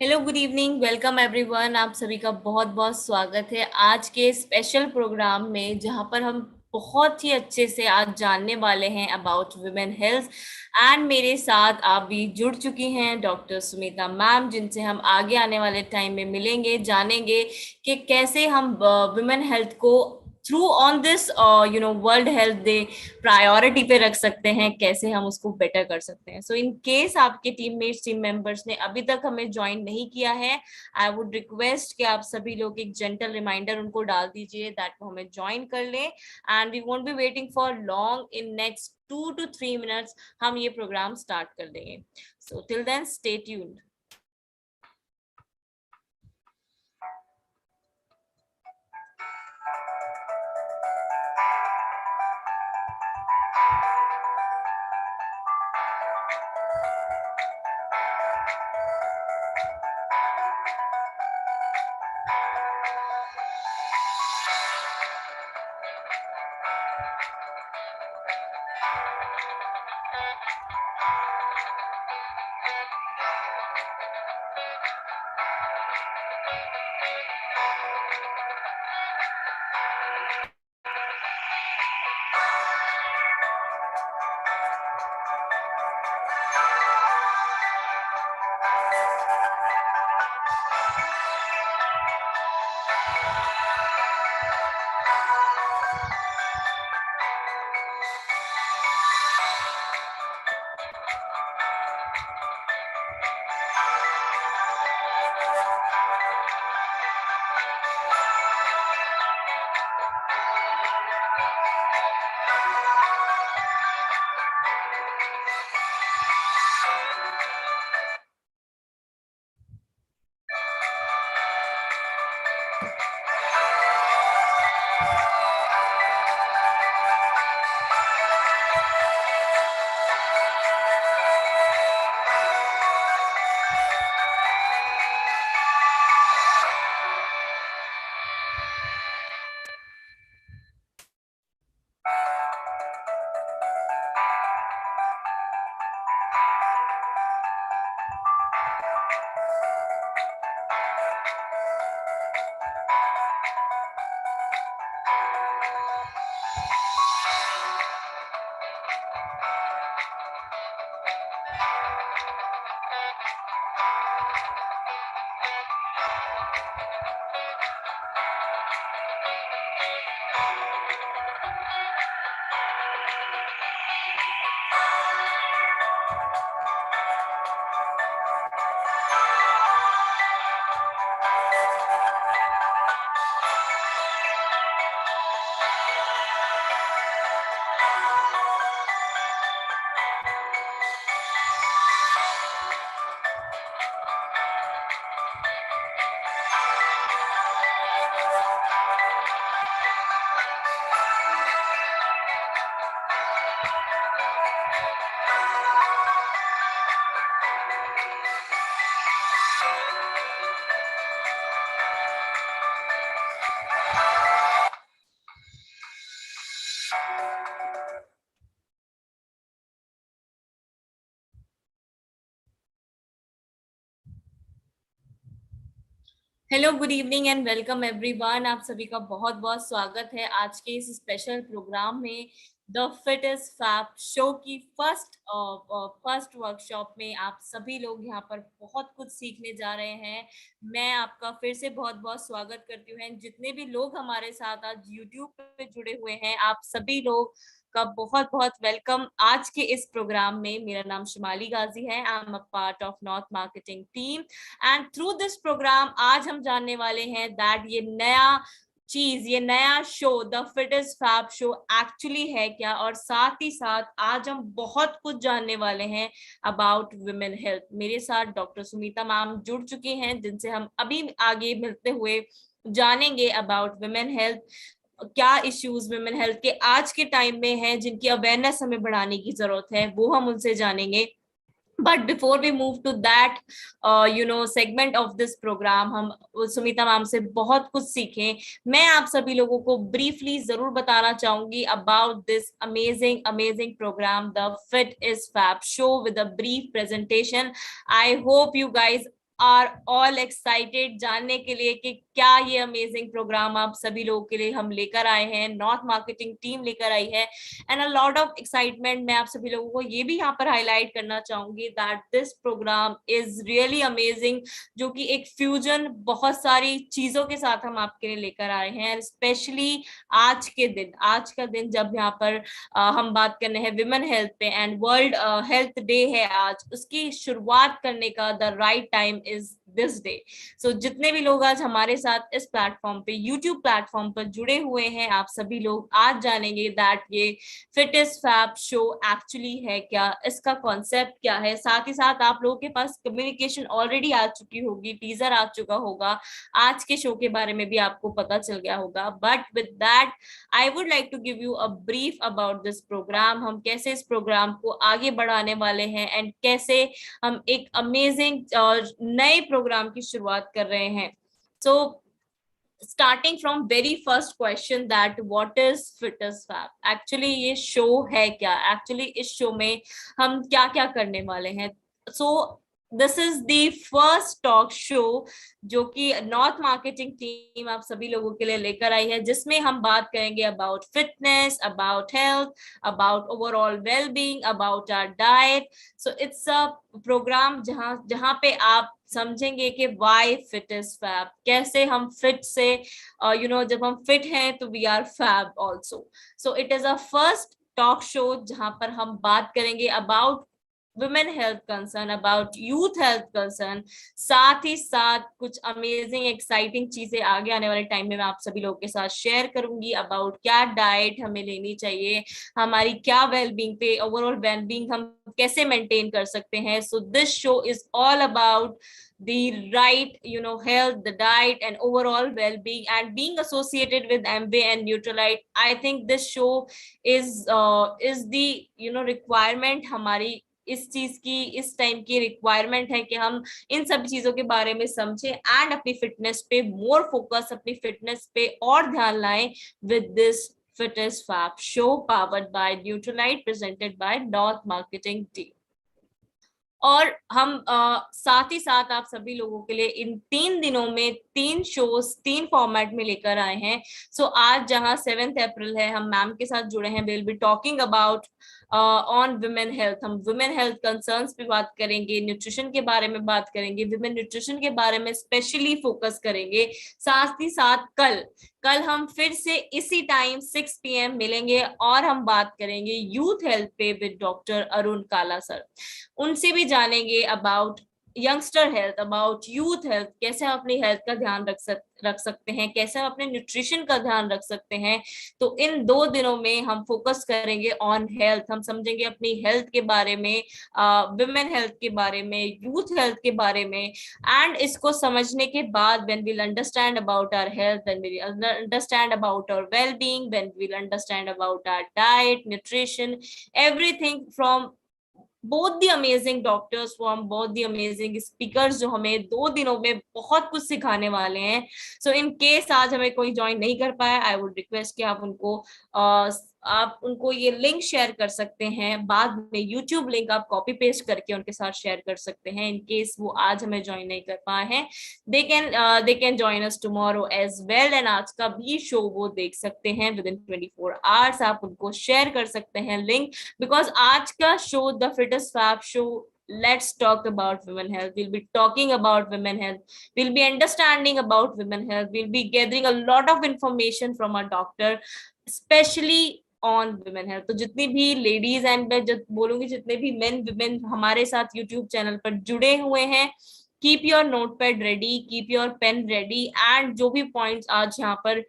Hello, good evening, welcome everyone. आप सभी का बहुत बहुत स्वागत है आज के स्पेशल प्रोग्राम में, जहां पर हम बहुत ही अच्छे से आज जानने वाले हैं अबाउट वुमेन हेल्थ। एंड मेरे साथ आप भी जुड़ चुकी हैं डॉक्टर सुमिता मैम, जिनसे हम आगे आने वाले टाइम में मिलेंगे, जानेंगे कि कैसे हम वुमेन हेल्थ को through on this world health day priority पे रख सकते हैं, कैसे हम उसको बेटर कर सकते हैं। सो इन केस आपके टीममेट्स, टीम मेंबर्स ने अभी तक हमें ज्वाइन नहीं किया है, आई वुड रिक्वेस्ट कि आप सभी लोग एक जेंटल रिमाइंडर उनको डाल दीजिए दैट वो हमें ज्वाइन कर लें। And we won't be waiting for long, in next 2 to 3 minutes हम ये प्रोग्राम स्टार्ट कर देंगे। So till then stay tuned. Hello, good evening and welcome everyone. आप सभी का बहुत बहुत स्वागत है आज के इस स्पेशल प्रोग्राम में, the fit is fab show की फर्स्ट वर्कशॉप में। आप सभी लोग यहाँ पर बहुत कुछ सीखने जा रहे हैं। मैं आपका फिर से बहुत बहुत स्वागत करती हूँ। जितने भी लोग हमारे साथ आज यूट्यूब पे जुड़े हुए हैं, आप सभी लोग का बहुत बहुत वेलकम आज के इस प्रोग्राम में। मेरा नाम शिमाली गाजी है, I am a part of north marketing team. And through this program आज हम जानने वाले हैं दैट ये नया चीज, ये नया show the fittest fab show actually है क्या, और साथ ही साथ आज हम बहुत कुछ जानने वाले हैं अबाउट वुमेन हेल्थ। मेरे साथ डॉक्टर सुमिता मैम जुड़ चुकी हैं, जिनसे हम अभी आगे मिलते हुए जानेंगे अबाउट वुमेन हेल्थ, क्या इश्यूज वुमेन हेल्थ के आज के टाइम में हैं, जिनकी अवेयरनेस हमें बढ़ाने की जरूरत है, वो हम उनसे जानेंगे। But before we move to that segment of this program, हम सुमिता मैम से बहुत कुछ सीखें। मैं आप सभी लोगों को ब्रीफली जरूर बताना चाहूंगी about this amazing amazing program the fit is fab show with a brief presentation. I hope you guys are all excited जानने के लिए कि क्या ये अमेजिंग प्रोग्राम आप सभी लोगों के लिए हम लेकर आए हैं, नॉर्थ मार्केटिंग टीम लेकर आई है, and a lot of excitement. मैं आप सभी लोगों को ये भी यहाँ पर हाईलाइट करना चाहूंगी that this program is really amazing, जो कि एक फ्यूजन बहुत सारी चीजों के साथ हम आपके लिए लेकर आए हैं। स्पेशली आज के दिन, आज का दिन जब यहाँ पर हम बात करने हैं विमेन हेल्थ पे एंड वर्ल्ड हेल्थ डे है आज, उसकी शुरुआत करने का the right time is this day. So जितने भी लोग आज हमारे साथ इस प्लेटफॉर्म पे, यूट्यूब प्लेटफॉर्म पर जुड़े हुए हैं, आप सभी लोग आज जानेंगे दैट ये fit is fab show actually है क्या, इसका कॉन्सेप्ट क्या है। साथ ही साथ आप लोगों के पास कम्युनिकेशन ऑलरेडी आ चुकी होगी, टीजर आ चुका होगा, आज के शो के बारे में भी आपको पता चल गया होगा। But with that I would like to give you a brief about this program, हम कैसे इस प्रोग्राम को आगे बढ़ाने वाले हैं एंड कैसे हम एक अमेजिंग नए प्रोग्राम की शुरुआत कर रहे हैं। सो starting from very first question that what is Fittest Fab, actually ये शो है क्या, एक्चुअली इस शो में हम क्या क्या करने वाले हैं। So this is the first talk show जो कि नॉर्थ मार्केटिंग टीम आप सभी लोगों के लिए लेकर आई है, जिसमें हम बात करेंगे about fitness, about health, about overall wellbeing, about our diet. So it's a program जहां जहां पे आप समझेंगे कि वाई फिट इज फैब, कैसे हम फिट से जब हम फिट हैं तो we are fab also. So it is a first talk show जहां पर हम बात करेंगे about women health concern, about youth health concern. साथ ही साथ कुछ अमेजिंग एक्साइटिंग चीजें आगे आने वाले टाइम में मैं आप सभी लोगों के साथ शेयर करूंगी अबाउट क्या डाइट हमें लेनी चाहिए, हमारी क्या वेलबींग पे, ओवरऑल वेलबींग हम कैसे मेंटेन कर सकते हैं। So this show is all about the right health, the diet and overall well-being, and being associated with MBA and Nutrilite, I think this show is the requirement, हमारी इस चीज की, इस टाइम की रिक्वायरमेंट है कि हम इन सब चीजों के बारे में समझें एंड अपनी फिटनेस पे मोर फोकस, अपनी फिटनेस पे और ध्यान लाएं with this Fittest Fab show powered by Nutrilite, presented by North Marketing Team। और हम साथ ही साथ आप सभी लोगों के लिए इन 3 दिनों में 3 शोज 3 फॉर्मेट में लेकर आए हैं। सो आज जहां 7 अप्रैल है, हम मैम के साथ जुड़े हैं, will be talking about on women health. हम वुमेन हेल्थ कंसर्न्स पे बात करेंगे, न्यूट्रिशन के बारे में बात करेंगे, वुमेन न्यूट्रिशन के बारे में स्पेशली फोकस करेंगे। साथ ही साथ कल हम फिर से इसी टाइम 6 PM मिलेंगे और हम बात करेंगे यूथ हेल्थ पे विद डॉक्टर अरुण काला सर। उनसे भी जानेंगे about youngster health, about youth health, कैसे हम अपनी हेल्थ का ध्यान रख सकते हैं, कैसे हम अपने न्यूट्रिशन का ध्यान रख सकते हैं। तो इन 2 दिनों में हम फोकस करेंगे ऑन हेल्थ, हम समझेंगे अपनी हेल्थ के बारे में, वुमेन हेल्थ के बारे में, यूथ हेल्थ के बारे में। एंड इसको समझने के बाद when we'll understand about our health, when we understand about our wellbeing, when we'll understand about our diet, nutrition, everything from both the amazing doctors, from both the amazing speakers जो हमें 2 दिनों में बहुत कुछ सिखाने वाले हैं। सो इन केस आज हमें कोई ज्वाइन नहीं कर पाया, आई वुड रिक्वेस्ट कि आप उनको ये लिंक शेयर कर सकते हैं, बाद में यूट्यूब लिंक आप कॉपी पेस्ट करके उनके साथ शेयर कर सकते हैं। इन केस वो आज हमें ज्वाइन नहीं कर पाए हैं, they can join us tomorrow as well, and आज का भी शो वो देख सकते हैं विद इन 24 आवर्स। आप उनको शेयर कर सकते हैं लिंक, बिकॉज आज का show the fittest fab show, let's talk about women health, we'll be talking about women health, we'll be understanding about women health, we'll be gathering a lot of information from our doctor especially on women health। तो जितनी भी ladies and मैं बोलूंगी जितने भी main women हमारे साथ YouTube channel पर जुड़े हुए हैं, keep your notepad ready, keep your pen ready, and जो भी पॉइंट्स आज यहाँ पर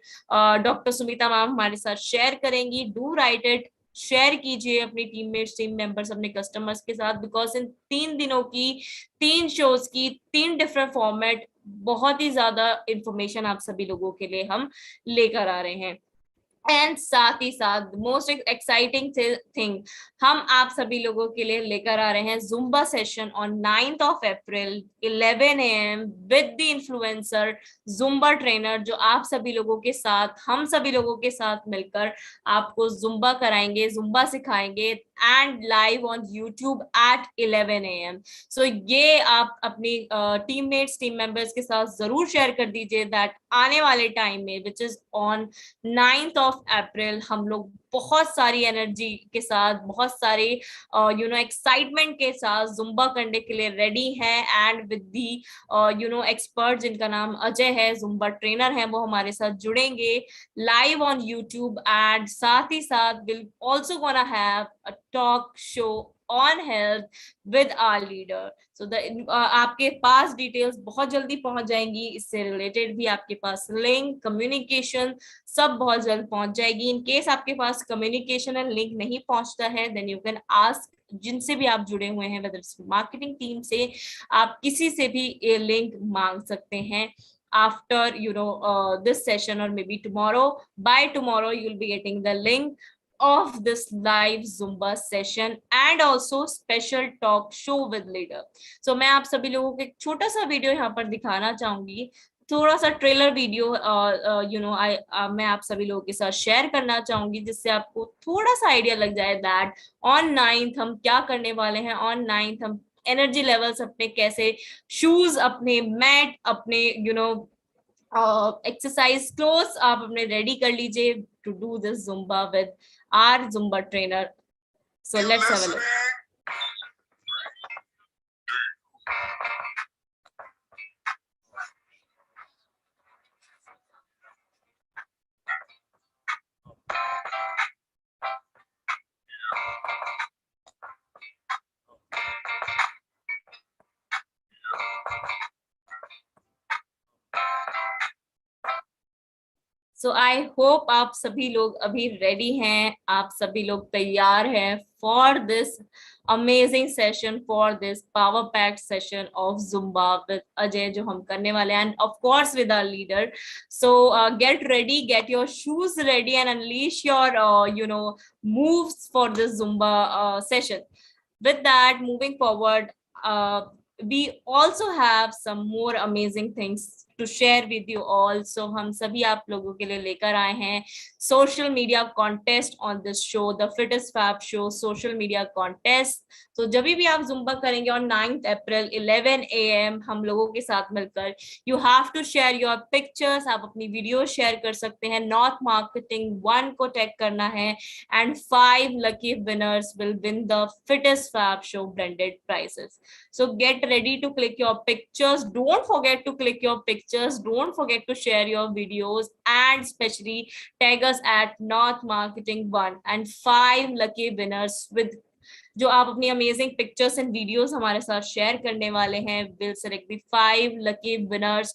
डॉक्टर सुमिता मैम हमारे साथ शेयर करेंगी, डू राइट इट, शेयर कीजिए अपनी टीममेट्स, टीम मेंबर्स, अपने कस्टमर्स के साथ, बिकॉज इन 3 दिनों की 3 शोज की 3 डिफरेंट फॉर्मेट, बहुत ही ज्यादा इंफॉर्मेशन आप सभी लोगों के लिए हम लेकर आ रहे हैं। एंड साथ ही साथ मोस्ट एक्साइटिंग थिंग, हम आप सभी लोगों के लिए लेकर आ रहे हैं Zumba session on 9th of April 11 AM with the influencer Zumba trainer, जो आप सभी लोगों के साथ, हम सभी लोगों के साथ मिलकर आपको जुम्बा कराएंगे, जुम्बा सिखाएंगे and live on YouTube at 11 a.m. So ये आप अपनी टीममेट्स टीम मेंबर्स के साथ जरूर शेयर कर दीजिए दैट आने वाले टाइम में which is on 9th of April हम लोग बहुत सारी एनर्जी के साथ, बहुत सारे एक्साइटमेंट के साथ जुम्बा करने के लिए रेडी हैं एंड विद दी एक्सपर्ट जिनका नाम अजय है, जुम्बा ट्रेनर है, वो हमारे साथ जुड़ेंगे लाइव ऑन यूट्यूब एंड साथ ही साथ will also gonna have a talk show on health with our leader. So आपके पास डिटेल्स बहुत जल्दी पहुंच जाएंगी, इससे रिलेटेड भी आपके पास लिंक, कम्युनिकेशन सब बहुत जल्द पहुंच जाएगी। इन केस आपके पास कम्युनिकेशन एंड लिंक नहीं पहुंचता है देन यू कैन आस्क जिनसे भी आप जुड़े हुए हैं, वेदर मार्केटिंग टीम से, आप किसी से भी ये लिंक मांग सकते हैं। After this session or maybe tomorrow, by tomorrow you'll be getting the link of this live Zumba session and also special talk show with leader. So मैं आप सभी लोगों को एक छोटा सा वीडियो यहाँ पर दिखाना चाहूंगी, थोड़ा सा ट्रेलर वीडियो मैं आप सभी लोगों के साथ शेयर करना चाहूंगी, जिससे आपको थोड़ा सा आइडिया लग जाए दैट ऑन 9th हम क्या करने वाले हैं। ऑन 9th हम एनर्जी लेवल्स अपने कैसे, शूज अपने, मैट अपने, एक्सरसाइज क्लोथ्स आप अपने रेडी कर लीजिए to do this Zumba with our Zumba trainer. So let's have a look. So I hope आप सभी लोग अभी रेडी हैं, आप सभी लोग तैयार हैं for this amazing session, for this power packed session of Zumba with Ajay जो हम करने वाले हैं, and of course with our leader. So get ready, get your shoes ready and unleash your moves for this Zumba session. With that, moving forward, we also have some more amazing things to share with you all. So हम सभी आप लोगों के लिए लेकर आए हैं social media contest on this show, the Fittest Fab Show social media contest. तो जब भी आप जुम्बा करेंगे on 9th April 11 AM हम लोगों के साथ मिलकर, you have to share your pictures, आप अपनी वीडियो शेयर कर सकते हैं, North Marketing 1 को टैग करना है and 5 lucky winners will win the Fittest Fab Show branded prizes. So get ready to click your pictures, don't forget to click your pictures, don't forget to share your videos and especially tag us at North Marketing 1 and 5 lucky winners with जो आप अपनी amazing pictures and videos हमारे साथ share करने वाले हैं, will select the 5 lucky winners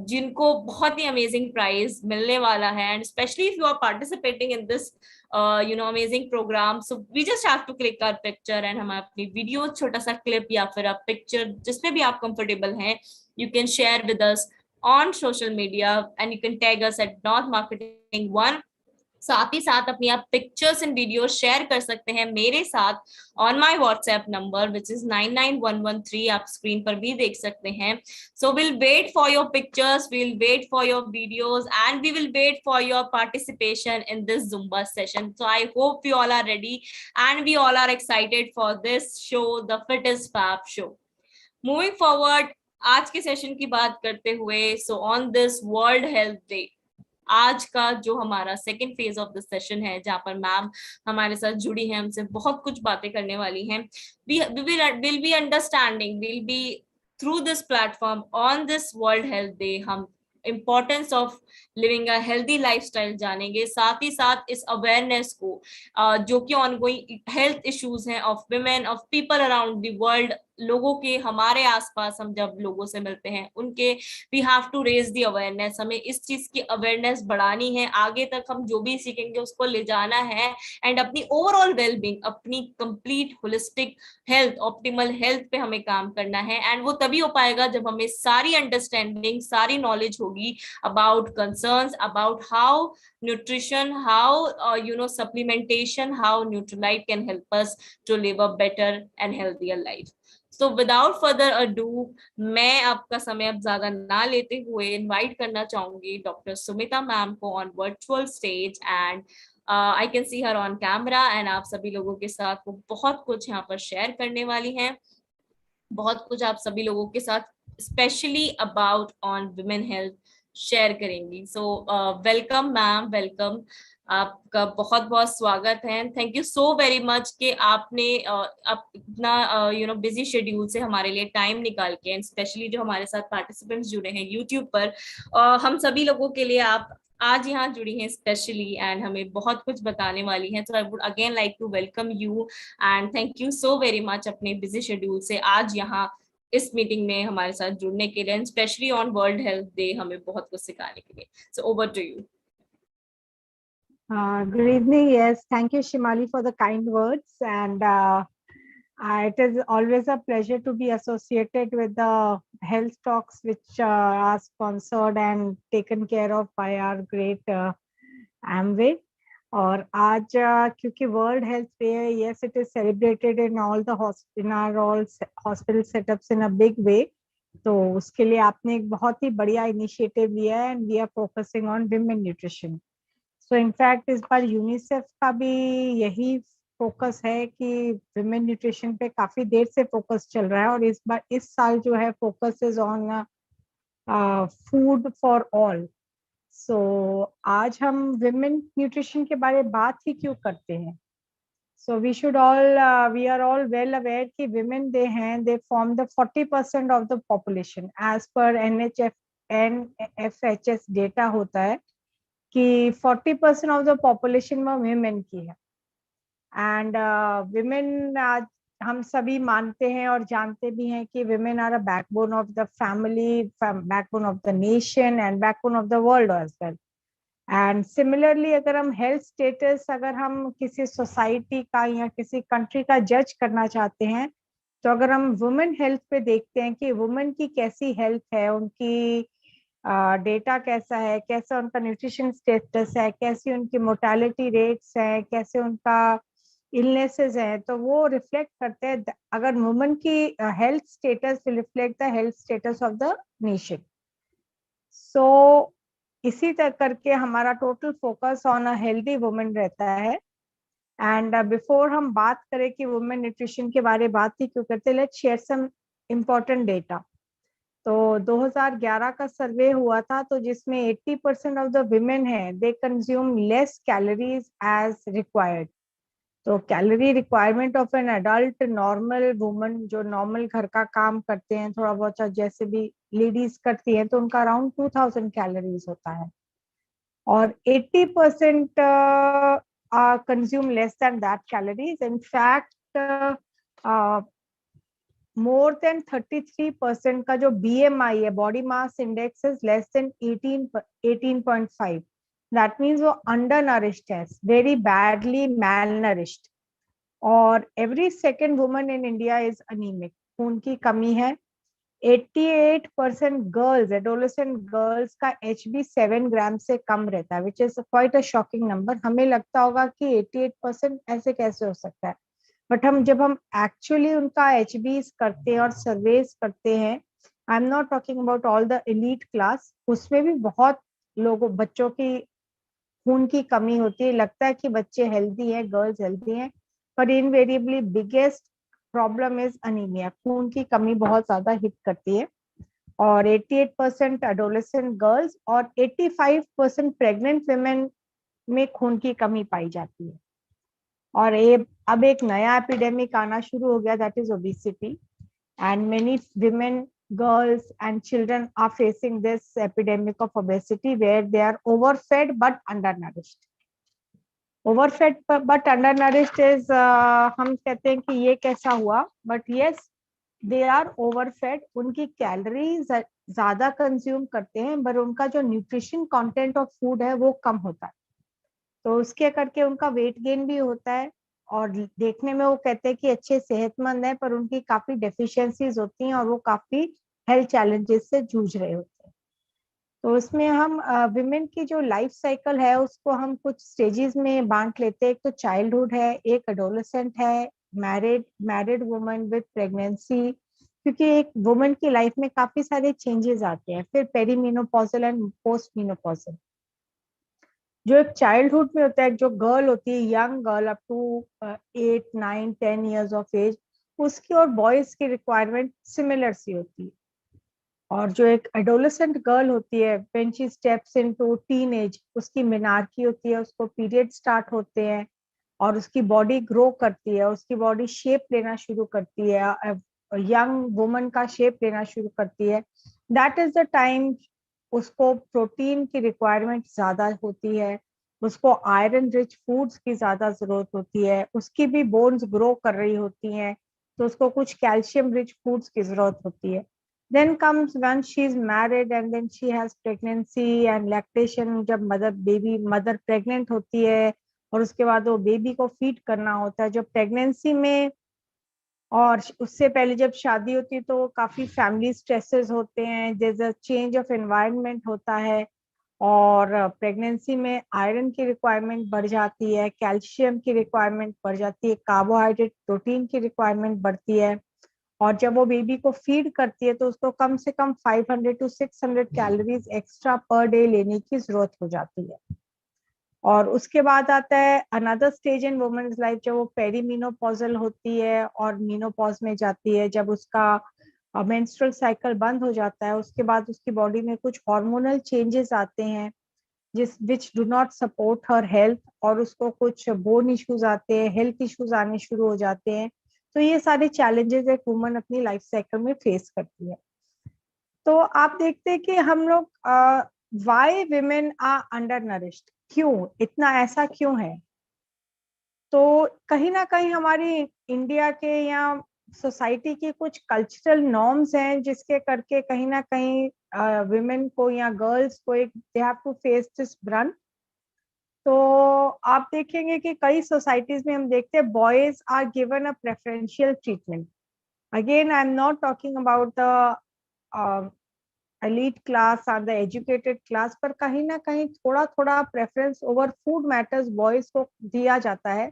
जिनको बहुत ही अमेजिंग प्राइज मिलने वाला है। And specially if you are participating in this amazing program, so we just have to click our picture एंड हम अपनी वीडियो, छोटा सा क्लिप या फिर आप पिक्चर जिसमें भी आप कंफर्टेबल हैं, you can share with us on social media and you can tag us at north marketing 1। साथ ही साथ अपनी आप पिक्चर्स एंड वीडियो शेयर कर सकते हैं मेरे साथ on my WhatsApp number which is 99113, आप स्क्रीन पर भी देख सकते हैं। So will wait for your pictures, will wait for your videos and we will wait for your participation in this Zumba session. So I hope you all are ready and we all are excited for this show, the fittest fab show. Moving forward, आज के session की बात करते हुए, so on this world health day, आज का जो हमारा second phase of the session है, जहां पर मैम हमारे साथ जुड़ी हैं, हमसे बहुत कुछ बातें करने वाली हैं। Will be understanding, will be through this platform on this world health day हम importance of living a healthy lifestyle जानेंगे। साथ ही साथ इस अवेयरनेस को जो कि ऑनगोइंग हेल्थ इश्यूज हैं of women, of people around the world, लोगों के हमारे आसपास हम जब लोगों से मिलते हैं उनके, we have to raise the awareness, हमें इस चीज की अवेयरनेस बढ़ानी है। आगे तक हम जो भी सीखेंगे उसको ले जाना है एंड अपनी ओवरऑल वेलबींग, अपनी complete holistic health, optimal health पे हमें काम करना है। एंड वो तभी हो पाएगा जब हमें सारी अंडरस्टैंडिंग, सारी नॉलेज होगी about concerns, about how nutrition, how supplementation, how Nutrilite can help us to live a better and healthier life. So without further ado, मैं आपका समय अब ज्यादा ना लेते हुए इनवाइट करना चाहूंगी डॉक्टर सुमिता मैम को on virtual stage and I can C her on camera and आप सभी लोगों के साथ वो बहुत कुछ यहाँ पर शेयर करने वाली हैं, बहुत कुछ आप सभी लोगों के साथ specially about on women health share करेंगी। सो वेलकम मैम, वेलकम, आपका बहुत बहुत स्वागत है। Thank you so very much कि आपने आप इतना बिजी शेड्यूल से हमारे लिए टाइम निकाल के, एंड स्पेशली जो हमारे साथ पार्टिसिपेंट्स जुड़े हैं यूट्यूब पर, हम सभी लोगों के लिए आप आज यहाँ जुड़ी हैं स्पेशली एंड हमें बहुत कुछ बताने वाली हैं। So I would again like to welcome you and thank you so very much अपने बिजी शेड्यूल से आज यहाँ इस मीटिंग में हमारे साथ जुड़ने के लिए, specially on world health day हमें बहुत कुछ सिखाने के लिए। So over to you. Good evening. Yes, thank you, Shimali, for the kind words. And it is always a pleasure to be associated with the health talks, which are sponsored and taken care of by our great Amway. और आज क्योंकि world health day है, yes, it is celebrated in all the in our all hospital setups in a big way. तो उसके लिए आपने एक बहुत ही बढ़िया इनिशिएटिव लिया है, and we are focusing on women nutrition. So in fact इस बार यूनिसेफ का भी यही फोकस है कि विमेन न्यूट्रिशन पे काफी देर से फोकस चल रहा है, और इस बार इस साल जो है focus is on food for all. So आज हम विमेन न्यूट्रिशन के बारे में बात ही क्यों करते हैं? So we should all we are all well aware कि women they form the 40% of the population as per NFHS data होता है कि 40% ऑफ द पॉपुलेशन में विमेन की है। एंड विमेन आज हम सभी मानते हैं और जानते भी हैं कि women are a backbone of the family, backbone of the nation and backbone of the world as well. And similarly अगर हम हेल्थ स्टेटस, अगर हम किसी सोसाइटी का या किसी कंट्री का जज करना चाहते हैं, तो अगर हम वुमेन हेल्थ पे देखते हैं कि वुमेन की कैसी हेल्थ है, उनकी डेटा कैसा है, कैसा उनका न्यूट्रिशन स्टेटस है, कैसी उनकी मोर्टेलिटी रेट्स है, कैसे उनका इलनेसेस है, तो वो रिफ्लेक्ट करते हैं। अगर वुमेन की health status will reflect the health status of the nation. So इसी तरह करके हमारा total focus on a healthy women रहता है। एंड बिफोर हम बात करें कि वुमेन न्यूट्रिशन के बारे में बात ही क्यों करते, let's share some important data. तो 2011 का सर्वे हुआ था, तो जिसमें 80% ऑफ द विमेन है they consume less calories as required. तो calorie requirement of an adult normal woman जो नॉर्मल घर का काम करते हैं, थोड़ा बहुत जैसे भी लेडीज करती हैं, तो उनका अराउंड 2000 कैलोरीज होता है। और 80% consume less than that calories. In fact more than 33% का जो BMI है, body mass index, is less than 18.5। That means वो अंडर नरिश्ड है, वेरी बैडली मैल नरिश्ड। और every second woman in India is anaemic, खून की कमी है। 88% गर्ल्स, एडोलेसेंट गर्ल्स का HB 7 ग्राम से कम रहता है, which is quite a shocking number. हमें लगता होगा कि 88% ऐसे कैसे हो सकता है, बट जब हम एक्चुअली उनका HB करते हैं और सर्वेस करते हैं, आई am not talking about all the elite class, उसमें भी बहुत लोगों, बच्चों की खून की कमी होती है। लगता है कि बच्चे हेल्दी हैं, गर्ल्स हेल्दी हैं, पर invariably biggest problem is anaemia, खून की कमी बहुत ज्यादा हिट करती है। और 88% एडोलेसेंट गर्ल्स और 85% प्रेग्नेंट विमेन में खून की कमी पाई जाती है। और ये अब एक नया एपिडेमिक आना शुरू हो गया, that is obesity, and many women, girls and children are facing this epidemic of obesity where they are overfed but undernourished. Overfed but undernourished is हम कहते हैं कि ये कैसा हुआ, but yes, they are overfed, उनकी कैलोरीज ज्यादा consume करते हैं, पर उनका जो न्यूट्रिशन कंटेंट ऑफ फूड है वो कम होता है। तो उसके करके उनका वेट गेन भी होता है, और देखने में वो कहते हैं कि अच्छे सेहतमंद है, पर उनकी काफी डेफिशिएंसीज होती हैं और वो काफी हेल्थ चैलेंजेस से जूझ रहे होते हैं। तो उसमें हम विमेन की जो लाइफ साइकिल है उसको हम कुछ स्टेजेस में बांट लेते हैं। एक तो चाइल्डहुड है, एक एडोलेसेंट है, मैरिड वुमन विद प्रेगनेंसी, क्योंकि एक वुमन की लाइफ में काफी सारे चेंजेस आते हैं, फिर पेरीमेनोपॉजल एंड पोस्ट मेनोपॉजल। जो एक चाइल्डहुड में होता है, जो गर्ल होती है, young girl up to 8 9 10 years of age, उसकी और बॉयज की रिक्वायरमेंट सिमिलर सी होती है। और जो एक एडोलेसेंट गर्ल होती है, when she steps into teen age, उसकी मिनार्की होती है, उसको पीरियड स्टार्ट होते हैं और उसकी बॉडी ग्रो करती है, उसकी बॉडी शेप लेना शुरू करती है, यंग वुमन का शेप लेना शुरू करती है। दैट इज द टाइम उसको प्रोटीन की रिक्वायरमेंट ज्यादा होती है, उसको आयरन रिच फूड्स की ज्यादा जरूरत होती है, उसकी भी बोन्स ग्रो कर रही होती हैं, तो उसको कुछ कैल्शियम रिच फूड्स की जरूरत होती है। then comes when she is married and then she has pregnancy and lactation, जब मदर प्रेग्नेंट होती है और उसके बाद वो बेबी को फीड करना होता है। जब प्रेगनेंसी में और उससे पहले जब शादी होती है तो काफी फैमिली स्ट्रेसेस होते हैं, जैसे चेंज ऑफ एनवायरनमेंट होता है, और प्रेगनेंसी में आयरन की रिक्वायरमेंट बढ़ जाती है, कैल्शियम की रिक्वायरमेंट बढ़ जाती है, कार्बोहाइड्रेट प्रोटीन की रिक्वायरमेंट बढ़ती है। और जब वो बेबी को फीड करती है तो उसको कम से कम 500 to 600 calories extra per day लेने की जरूरत हो जाती है। और उसके बाद आता है another stage in women's life, जब वो पेरीमीनोपॉजल होती है और मीनोपॉज में जाती है, जब उसका मेंस्ट्रुअल साइकिल बंद हो जाता है, उसके बाद उसकी बॉडी में कुछ हार्मोनल चेंजेस आते हैं जिस which do not support her health, और उसको कुछ बोन इश्यूज आते हैं, हेल्थ इश्यूज आने शुरू हो जाते हैं। तो ये सारे चैलेंजेस एक वुमन अपनी लाइफ साइकिल में फेस करती है। तो आप देखते हैं कि हम लोग why women are under nourished, क्यों इतना ऐसा क्यों है? तो कहीं ना कहीं हमारी इंडिया के या सोसाइटी की कुछ कल्चरल नॉर्म्स हैं जिसके करके कहीं ना कहीं विमेन को या गर्ल्स को एक they have to face this brunt. तो आप देखेंगे कि कई सोसाइटीज में हम देखते हैं boys are given a preferential treatment. Again I am not talking about the elite class or the educated class, पर कहीं ना कहीं थोड़ा थोड़ा preference over food matters boys को दिया जाता है।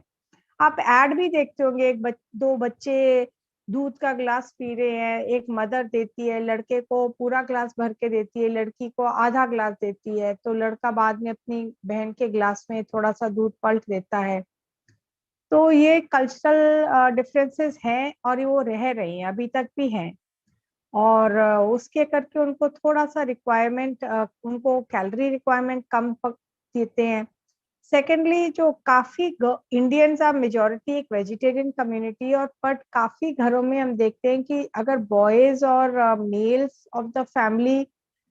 आप एड भी देखते होंगे, दो बच्चे दूध का ग्लास पी रहे हैं, एक मदर देती है लड़के को पूरा ग्लास भर के देती है, लड़की को आधा ग्लास देती है, तो लड़का बाद में अपनी बहन के ग्लास में थोड़ा सा दूध पलट देता है। तो ये कल्चरल डिफरेंसेस हैं और ये वो रह रही हैं, अभी तक भी हैं। और उसके करके उनको थोड़ा सा रिक्वायरमेंट, उनको कैलोरी रिक्वायरमेंट कम देते हैं। सेकेंडली, जो काफी इंडियंस आर मेजोरिटी एक वेजिटेरियन कम्युनिटी, और बट काफी घरों में हम देखते हैं कि अगर बॉयज और males of the family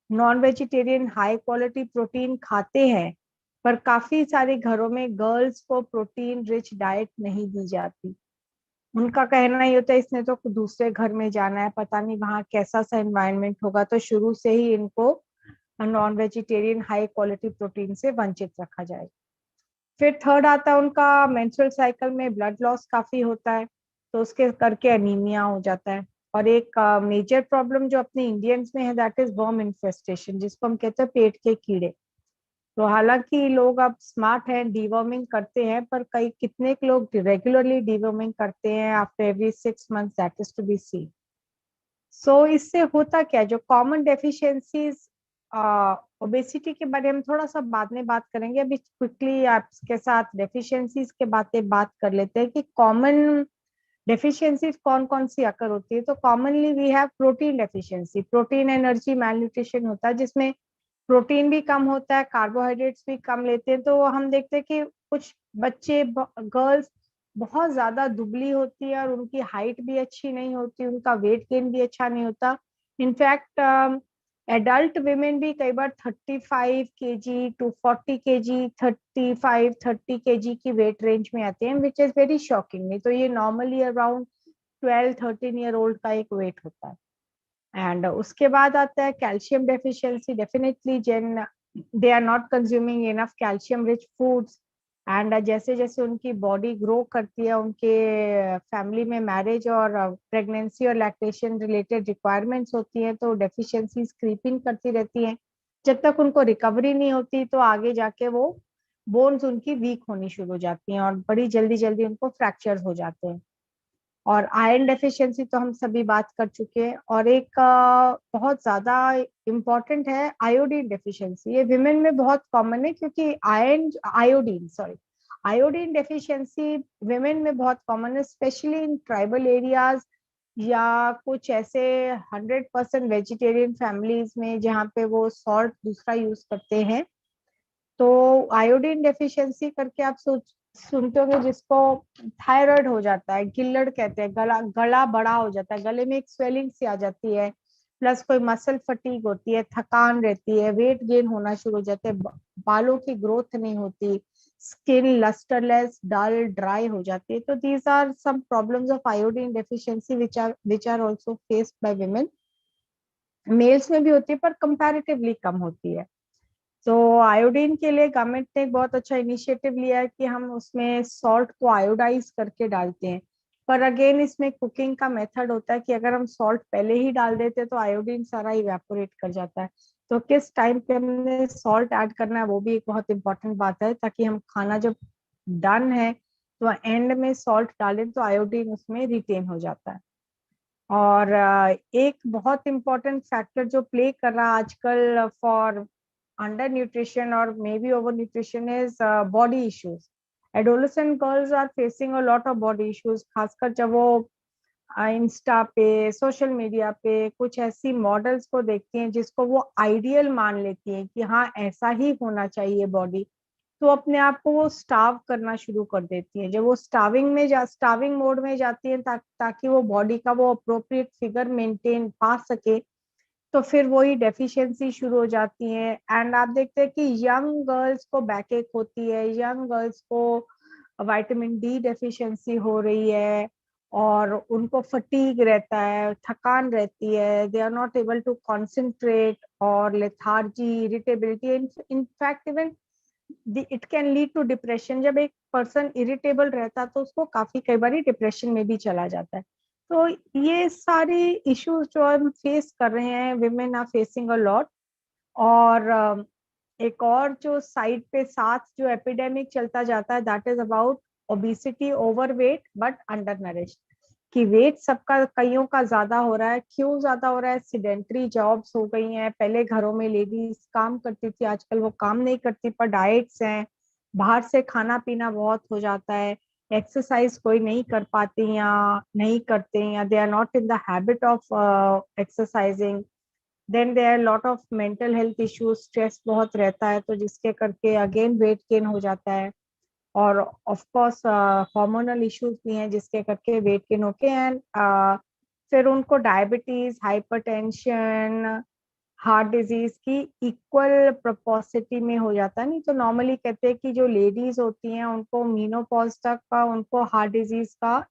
non vegetarian high quality protein खाते हैं, पर काफी सारे घरों में गर्ल्स को प्रोटीन रिच डाइट नहीं दी जाती। उनका कहना ये होता है इसने तो दूसरे घर में जाना है, पता नहीं वहाँ कैसा सा एनवायरनमेंट होगा, तो शुरू से ही इनको non vegetarian high quality protein से वंचित रखा जाए। फिर थर्ड आता है उनका मेंस्ट्रुअल साइकिल में ब्लड लॉस काफी होता है, तो उसके करके एनीमिया हो जाता है। और एक मेजर प्रॉब्लम जो अपने इंडियंस में है, दैट इज वर्म इन्फेस्टेशन, जिसको हम कहते हैं पेट के कीड़े। तो हालांकि लोग अब स्मार्ट हैं, डीवर्मिंग करते हैं, पर कई कितने लोग रेगुलरली डीवर्मिंग करते हैं after every 6 months, that is to be see. So इससे होता क्या, जो कॉमन डेफिशिएंसीज, ओबेसिटी के बारे में थोड़ा सा बाद में बात करेंगे, अभी क्विकली आपके साथ डेफिशिएंसीज के बात कर लेते हैं कि कॉमन डेफिशिएंसीज कौन कौन सी अकर होती है। तो commonly we have protein deficiency, protein energy malnutrition होता है, जिसमें प्रोटीन भी कम होता है, कार्बोहाइड्रेट्स भी कम लेते हैं। तो हम देखते हैं कि कुछ बच्चे, गर्ल्स बहुत ज्यादा दुबली होती है और उनकी हाइट भी अच्छी नहीं होती, उनका वेट गेन भी अच्छा नहीं होता। इनफैक्ट एडल्ट विमेन भी कई बार 35 kg to 40 kg, 35 30 kg की वेट रेंज में आते हैं, विच इज वेरी शॉकिंग। नहीं तो ये नॉर्मली अराउंड 12 13 year old का एक वेट होता है। एंड उसके बाद आता है calcium deficiency, definitely then they are not consuming enough calcium rich foods. And जैसे जैसे उनकी बॉडी ग्रो करती है, उनके फैमिली में मैरिज और प्रेगनेंसी और लैक्टेशन रिलेटेड रिक्वायरमेंट्स होती हैं, तो डेफिशिएंसीज क्रीपिंग करती रहती हैं। जब तक उनको रिकवरी नहीं होती तो आगे जाके वो बोन्स उनकी वीक होनी शुरू हो जाती हैं और बड़ी जल्दी जल्दी उनको फ्रैक्चर हो जाते हैं। और आयरन डेफिशिएंसी तो हम सभी बात कर चुके हैं, और एक बहुत ज्यादा इम्पोर्टेंट है आयोडीन डेफिशिएंसी। ये विमेन में बहुत कॉमन है, क्योंकि आयोडीन डेफिशिएंसी विमेन में बहुत कॉमन है, स्पेशली इन ट्राइबल एरियाज या कुछ ऐसे 100% वेजिटेरियन फैमिलीज में जहाँ पे वो सॉल्ट दूसरा यूज करते हैं। तो आयोडीन डेफिशिएंसी करके आप सुनते होंगे, जिसको थायराइड हो जाता है, गिल्लड़ कहते हैं, गला गला बड़ा हो जाता है, गले में एक स्वेलिंग सी आ जाती है, प्लस कोई मसल फटीग होती है, थकान रहती है, वेट गेन होना शुरू हो जाता है, बालों की ग्रोथ नहीं होती, स्किन लस्टरलेस डल ड्राई हो जाती है। तो these are some problems of iodine deficiency which are also faced by women. Males में भी होती है पर कंपैरेटिवली कम होती है। तो आयोडीन के लिए गवर्नमेंट ने एक बहुत अच्छा इनिशिएटिव लिया है कि हम उसमें सॉल्ट को आयोडाइज करके डालते हैं। पर अगेन इसमें कुकिंग का मेथड होता है कि अगर हम सॉल्ट पहले ही डाल देते हैं तो आयोडीन सारा इवेपोरेट कर जाता है। तो किस टाइम पे हमने सॉल्ट ऐड करना है वो भी एक बहुत इंपॉर्टेंट बात है, ताकि हम खाना जब डन है तो एंड में सॉल्ट डालें तो आयोडीन उसमें रिटेन हो जाता है। और एक बहुत इम्पोर्टेंट फैक्टर जो प्ले कर रहा है आजकल फॉर अंडर न्यूट्रिशन और may be over nutrition is body issues. Adolescent girls are facing a lot of body issues, खासकर जब वो इंस्टा पे सोशल मीडिया पे कुछ ऐसी मॉडल्स को देखती हैं जिसको वो आइडियल मान लेती हैं कि हाँ ऐसा ही होना चाहिए बॉडी। तो अपने आप को वो स्टाव करना शुरू कर देती है। जब वो स्टाविंग मोड में जाती है ताकि वो बॉडी का वो अप्रोप्रिएट फिगर मेंटेन पा सके, तो फिर वही डेफिशिएंसी शुरू हो जाती है। एंड आप देखते हैं कि यंग गर्ल्स को बैकएक होती है, यंग गर्ल्स को विटामिन डी डेफिशिएंसी हो रही है, और उनको फटीग रहता है, थकान रहती है, they are not able to concentrate, और lethargy, irritability, in fact even it can lead to depression. जब एक पर्सन इरिटेबल रहता है तो उसको काफी कई बार डिप्रेशन में भी चला जाता है। तो ये सारी इश्यूज जो हम फेस कर रहे हैं, women are facing a lot. और एक और जो साइड पे साथ जो एपिडेमिक चलता जाता है, that is about obesity, overweight but under nourished. कि वेट सबका कईयों का ज्यादा हो रहा है। क्यों ज्यादा हो रहा है? सिडेंट्री जॉब्स हो गई हैं, पहले घरों में लेडीज काम करती थी, आजकल वो काम नहीं करती, पर डाइट्स हैं, बाहर से खाना पीना बहुत हो जाता है, एक्सरसाइज कोई नहीं कर पाती या नहीं करते, या they are not in the habit of exercising. Then there lot of mental health issues, stress बहुत रहता है, तो जिसके करके अगेन वेट गेन हो जाता है। और ऑफ कोर्स हार्मोनल इश्यूज भी हैं जिसके करके वेट गेन होके, एंड फिर उनको डायबिटीज, हाइपरटेंशन, हार्ट डिजीज की इक्वल प्रोपोर्सिटी में हो जाता है। नहीं तो नॉर्मली कहते हैं कि जो लेडीज होती हैं उनको मीनोपॉज तक का उनको हार्ट डिजीज का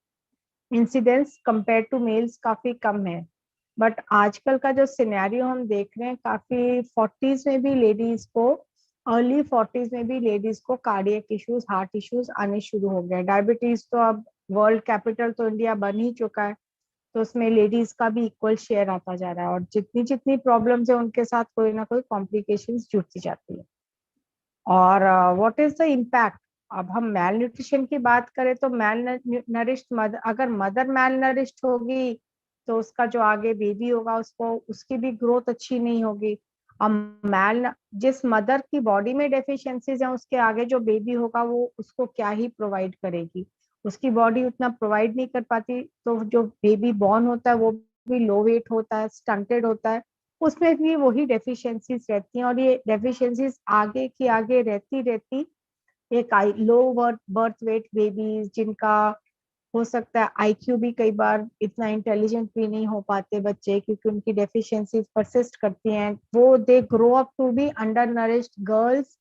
इंसिडेंस कंपेयर टू मेल्स काफी कम है। बट आजकल का जो सिनेरियो हम देख रहे हैं, काफी फोर्टीज में भी लेडीज को, अर्ली फोर्टीज में भी लेडीज को कार्डियक इश्यूज, हार्ट इश्यूज आने शुरू हो गए। डायबिटीज तो अब वर्ल्ड कैपिटल तो इंडिया बन ही चुका है, तो उसमें लेडीज का भी इक्वल शेयर आता जा रहा है, और जितनी जितनी प्रॉब्लम्स है उनके साथ कोई ना कोई कॉम्प्लिकेशंस जुड़ती जाती है। और व्हाट इज द इम्पैक्ट? अब हम मेल न्यूट्रिशन की बात करें तो मेल नरिश्ड मदर, अगर मदर मेल नरिश्ड होगी तो उसका जो आगे बेबी होगा उसको उसकी भी ग्रोथ अच्छी नहीं होगी। अब मेल जिस मदर की बॉडी में डेफिशिएंसीज हैं, उसके आगे जो बेबी होगा वो उसको क्या ही प्रोवाइड करेगी? उसकी बॉडी उतना प्रोवाइड नहीं कर पाती, तो जो बेबी बॉर्न होता है वो भी लो वेट होता है, स्टंटेड होता है, उसमें भी वही डेफिशिएंसीज रहती हैं। और ये डेफिशिएंसीज आगे की आगे रहती रहती एक लो बर्थ वेट बेबीज, जिनका हो सकता है आईक्यू भी कई बार इतना इंटेलिजेंट भी नहीं हो पाते बच्चे, क्योंकि उनकी डेफिशिएंसीज परसिस्ट करती हैं, वो they grow up to be under nourished girls,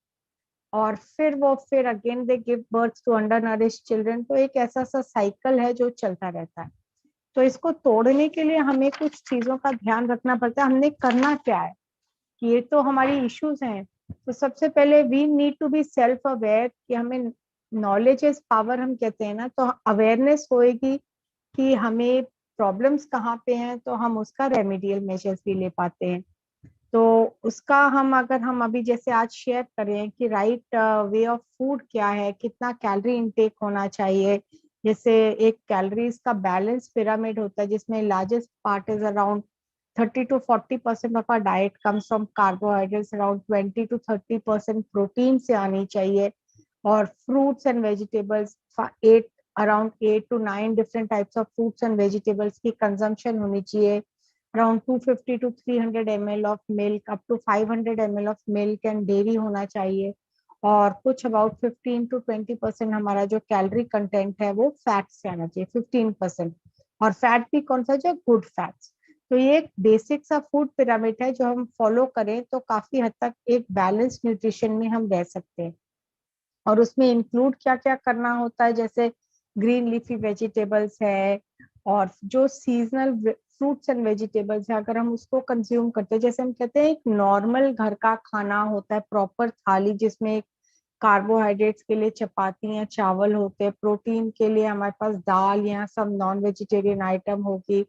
और फिर again they give birth to under nourished children. तो एक ऐसा सा साइकिल है जो चलता रहता है। तो इसको तोड़ने के लिए हमें कुछ चीजों का ध्यान रखना पड़ता है। हमने करना क्या है? ये तो हमारी इश्यूज हैं, तो सबसे पहले we need to be self aware, कि हमें नॉलेज इज पावर हम कहते हैं ना, तो अवेयरनेस होएगी कि हमें प्रॉब्लम्स कहाँ पे हैं, तो हम उसका रेमेडियल मेजर्स भी ले पाते हैं। तो उसका अगर हम अभी जैसे आज शेयर करें कि राइट वे ऑफ फूड क्या है, कितना कैलोरी इनटेक होना चाहिए, जैसे एक कैलोरीज का बैलेंस पिरामिड होता है जिसमें largest part is around 30 to 40% of our diet comes from carbohydrates, around 20 to 30% protein से आनी चाहिए, और fruits and vegetables, at around 8 to 9 different types of fruits and vegetables की कंजम्पशन होनी चाहिए, अराउंड 250 to 300 ml of milk, up to 500 ml of milk and dairy होना चाहिए, और कुछ अबाउट 15 to 20% हमारा जो कैलोरी कंटेंट है वो फैट से आना चाहिए, 15%, और फैट भी कौन सा, जो गुड फैट्स। तो ये एक बेसिक सा फूड पिरामिड है जो हम फॉलो करें तो काफी हद तक एक बैलेंस न्यूट्रिशन में हम रह सकते हैं। और उसमें इंक्लूड क्या क्या करना होता है, जैसे ग्रीन लीफी वेजिटेबल्स है, और जो सीजनल फ्रूट्स एंड वेजिटेबल्स है, अगर हम उसको कंज्यूम करते हैं, जैसे हम कहते हैं एक नॉर्मल घर का खाना होता है, प्रॉपर थाली, जिसमें कार्बोहाइड्रेट्स के लिए चपाती या चावल होते हैं, प्रोटीन के लिए हमारे पास दाल या सब नॉन वेजिटेरियन आइटम होगी,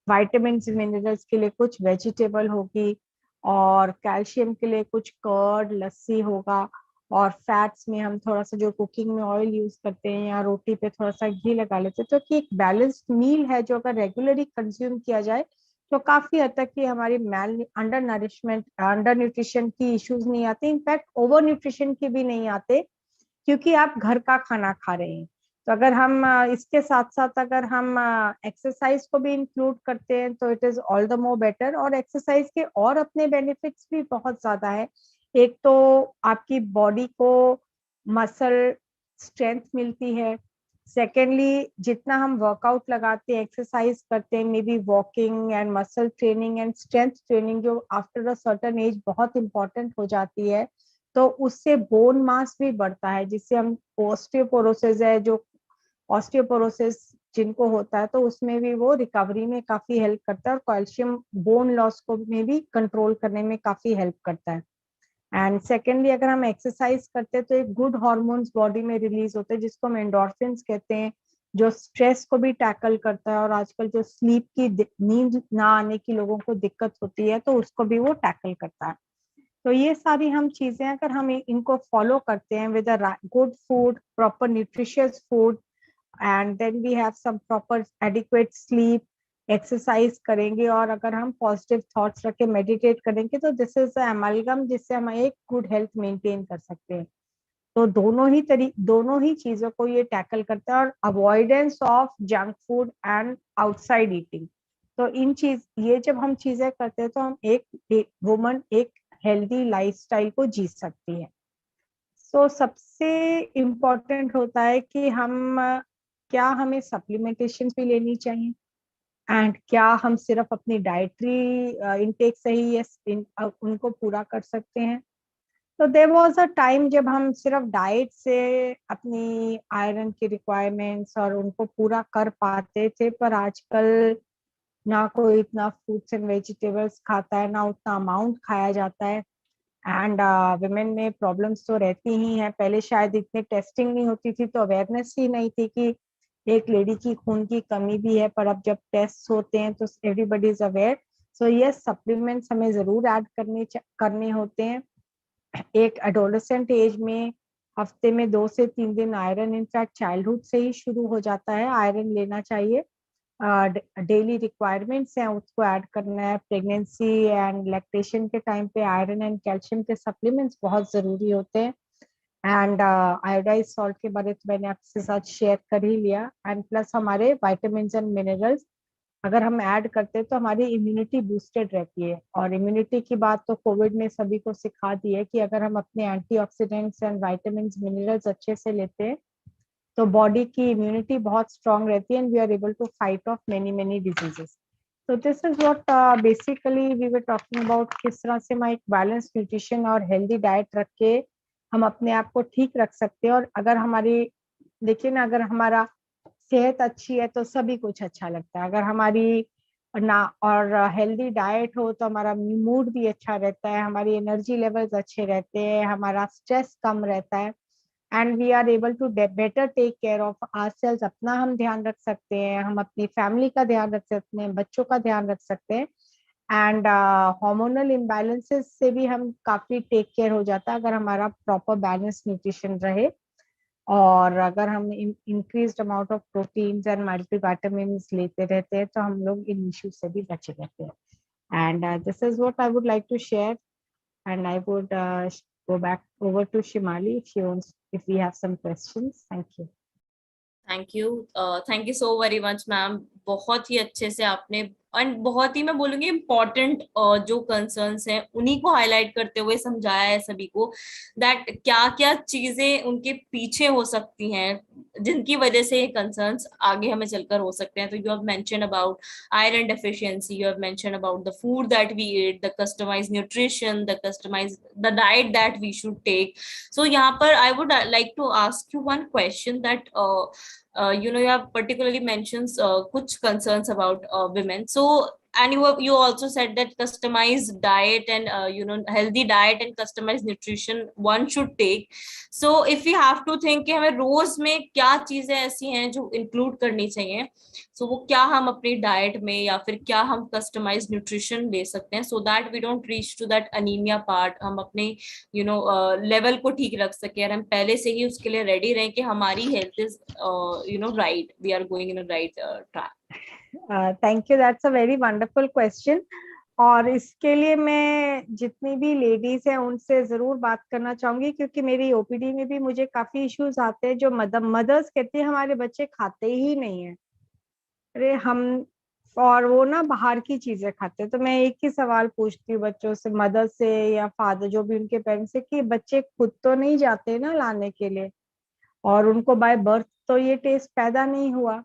विटामिन मिनरल्स के लिए कुछ वेजिटेबल होगी, और कैल्शियम के लिए कुछ कर्ड लस्सी होगा, और फैट्स में हम थोड़ा सा जो कुकिंग में ऑयल यूज करते हैं या रोटी पे थोड़ा सा घी लगा लेते हैं, तो कि एक बैलेंस्ड मील है जो अगर रेगुलरली कंज्यूम किया जाए तो काफी हद तक की हमारी अंडर नरिशमेंट, अंडर न्यूट्रिशन की इश्यूज नहीं आते, इनफैक्ट ओवर न्यूट्रिशन की भी नहीं आते, क्योंकि आप घर का खाना खा रहे हैं। तो अगर हम इसके साथ साथ अगर हम एक्सरसाइज को भी इंक्लूड करते हैं तो it is all the more better. और एक्सरसाइज के और अपने बेनिफिट्स भी बहुत ज्यादा है। एक तो आपकी बॉडी को मसल स्ट्रेंथ मिलती है। सेकेंडली, जितना हम वर्कआउट लगाते हैं, एक्सरसाइज करते हैं, may be walking and muscle training and strength training, जो आफ्टर अ सर्टेन एज बहुत इंपॉर्टेंट हो जाती है, तो उससे बोन मास भी बढ़ता है, जिससे हम ऑस्टियोपोरोसिस है जो ऑस्टियोपोरोसिस जिनको होता है, तो उसमें भी वो रिकवरी में काफी हेल्प करता है, और कैल्शियम बोन लॉस को में भी कंट्रोल करने में काफी हेल्प करता है। एंड सेकेंडली, अगर हम एक्सरसाइज करते हैं तो एक गुड हॉर्मोन्स बॉडी में रिलीज होते हैं जिसको हम एंडोर्फिन्स कहते हैं, जो स्ट्रेस को भी टैकल करता है, और आजकल जो स्लीप की नींद ना आने की लोगों को दिक्कत होती है तो उसको भी वो टैकल करता है। तो ये सारी हम चीजें अगर हम इनको फॉलो करते हैं with a good food, proper nutritious food, and then we have some proper adequate sleep, exercise करेंगे, और अगर हम पॉजिटिव थॉट्स रख के मेडिटेट करेंगे, तो दिस इज अमलगम जिससे हम एक गुड हेल्थ मेंटेन कर सकते हैं। तो दोनों ही चीजों को ये टैकल करता है, और avoidance of junk food and outside eating. तो ये जब हम चीजें करते हैं तो हम एक वुमन एक हेल्दी लाइफस्टाइल को जी सकती है। सो सबसे इम्पोर्टेंट होता है कि क्या हमें सप्लीमेंटेशन भी लेनी चाहिए, एंड क्या हम सिर्फ अपनी डाइटरी इनटेक से ही उनको पूरा कर सकते हैं। तो देयर वाज अ टाइम जब हम सिर्फ डाइट से अपनी आयरन की रिक्वायरमेंट्स और उनको पूरा कर पाते थे, पर आजकल ना कोई इतना फ्रूट्स एंड वेजिटेबल्स खाता है, ना उतना अमाउंट खाया जाता है, एंड विमेन में प्रॉब्लम्स तो रहती ही हैं। पहले शायद इतने टेस्टिंग नहीं होती थी तो अवेयरनेस ही नहीं थी कि एक लेडी की खून की कमी भी है, पर अब जब टेस्ट होते हैं तो एवरीबडी इज अवेयर। सो ये सप्लीमेंट्स हमें जरूर ऐड करने होते हैं। एक एडोलेसेंट एज में हफ्ते में 2 से 3 दिन आयरन, इनफैक्ट चाइल्डहुड से ही शुरू हो जाता है, आयरन लेना चाहिए। डेली रिक्वायरमेंट्स हैं उसको ऐड करना है। प्रेगनेंसी एंड लैक्टेशन के टाइम पे आयरन एंड कैल्शियम के सप्लीमेंट्स बहुत जरूरी होते हैं। एंड आयोडाइज सॉल्ट के बारे में मैंने आपके साथ शेयर कर ही लिया, एंड प्लस हमारे विटामिन एंड मिनरल्स अगर हम ऐड करते हैं तो हमारी इम्यूनिटी बूस्टेड रहती है। और इम्यूनिटी की बात तो कोविड ने सभी को सिखा दी है कि अगर हम अपने एंटीऑक्सीडेंट्स एंड विटामिन मिनरल्स अच्छे से लेते हैं तो बॉडी की इम्यूनिटी बहुत स्ट्रांग रहती है, and we are able to fight off many many diseases. तो this is what basically we were talking about, किस तरह से हम एक बैलेंस न्यूट्रिशन और हेल्दी डाइट रख के हम अपने आप को ठीक रख सकते हैं। और अगर हमारी, देखिए ना, अगर हमारा सेहत अच्छी है तो सभी कुछ अच्छा लगता है। अगर हमारी ना और हेल्दी डाइट हो तो हमारा मूड भी अच्छा रहता है, हमारी एनर्जी लेवल्स अच्छे रहते हैं, हमारा स्ट्रेस कम रहता है, and we are able to better take care of ourselves. अपना हम ध्यान रख सकते हैं, हम अपनी फैमिली का ध्यान रख सकते हैं, बच्चों का ध्यान रख सकते हैं, एंड हार्मोनल इम्बैलेंसेस से भी हम काफी टेक केयर हो जाता है अगर हमारा प्रॉपर बैलेंस न्यूट्रिशन रहे। और अगर हम increased amount of proteins and multivitamins लेते रहते हैं तो हम लोग इन इश्यू से भी बचे रहते हैं। And this is what I would like to share, and I would go back over to Shimali if we have some questions. Thank you. Thank you so very much ma'am. बहुत ही अच्छे से आपने, and बहुत ही मैं बोलूंगी important जो concerns हैं उन्हीं को हाईलाइट करते हुए समझाया है सभी को, दैट क्या क्या चीजें उनके पीछे हो सकती हैं जिनकी वजह से ये कंसर्न्स आगे हमें चलकर हो सकते हैं। तो you have mention about iron deficiency, you have mention about the food that we eat, the customized nutrition, the diet that we should take. So यहाँ पर I would like to ask you one question that you have particularly mentioned kuch concerns about women. So, and you also said that customized diet and healthy diet and customized nutrition one should take. So, if we have to think कि हमें रोज में क्या चीजें ऐसी हैं जो include करनी चाहिए, सो वो क्या हम अपनी डाइट में या फिर क्या हम कस्टमाइज्ड न्यूट्रिशन ले सकते हैं, so that we don't reach to that anaemia part, हम अपने लेवल को ठीक रख सके और हम पहले से ही उसके लिए रेडी रहें कि हमारी health is right, we are going in a right track. Thank you, that's a very wonderful question. और इसके लिए मैं जितनी भी लेडीज हैं उनसे जरूर बात करना चाहूंगी, क्योंकि मेरी ओपीडी में भी मुझे काफी इश्यूज आते हैं जो मदर्स कहती है हमारे बच्चे खाते ही नहीं है। अरे हम, और वो ना बाहर की चीजें खाते हैं। तो मैं एक ही सवाल पूछती हूँ बच्चों से, मदर से या फादर जो भी उनके पेरेंट्स से, कि बच्चे खुद तो नहीं जाते ना लाने के लिए, और उनको बाय बर्थ तो ये टेस्ट पैदा नहीं हुआ।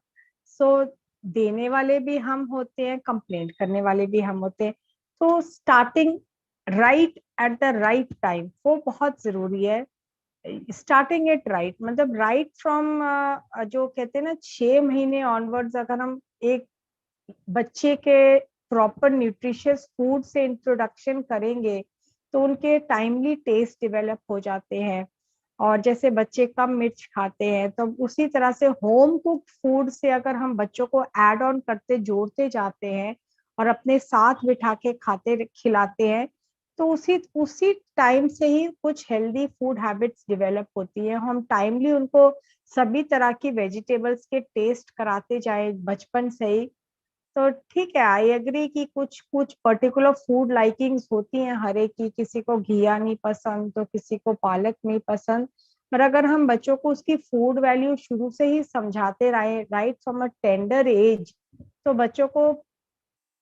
सो देने वाले भी हम होते हैं, कंप्लेंट करने वाले भी हम होते हैं। तो starting right at the right time वो बहुत जरूरी है। स्टार्टिंग इट राइट, मतलब राइट फ्रॉम जो कहते हैं ना 6 महीने ऑनवर्ड्स, अगर हम एक बच्चे के प्रॉपर न्यूट्रिशियस फूड से इंट्रोडक्शन करेंगे तो उनके टाइमली टेस्ट डेवलप हो जाते हैं। और जैसे बच्चे कम मिर्च खाते हैं, तो उसी तरह से होम कुक्ड फूड से अगर हम बच्चों को ऐड ऑन करते जोड़ते जाते हैं और अपने साथ बिठा के खाते खिलाते हैं, तो उसी उसी टाइम से ही कुछ हेल्दी फूड हैबिट्स डेवलप होती है। हम टाइमली उनको सभी तरह की वेजिटेबल्स के टेस्ट कराते जाए बचपन से ही, तो ठीक है। आई एग्री कि कुछ कुछ पर्टिकुलर फूड लाइकिंग्स होती हैं हर एक की, किसी को घिया नहीं पसंद तो किसी को पालक नहीं पसंद। पर अगर हम बच्चों को उसकी फूड वैल्यू शुरू से ही समझाते रहे right from a tender as, तो बच्चों को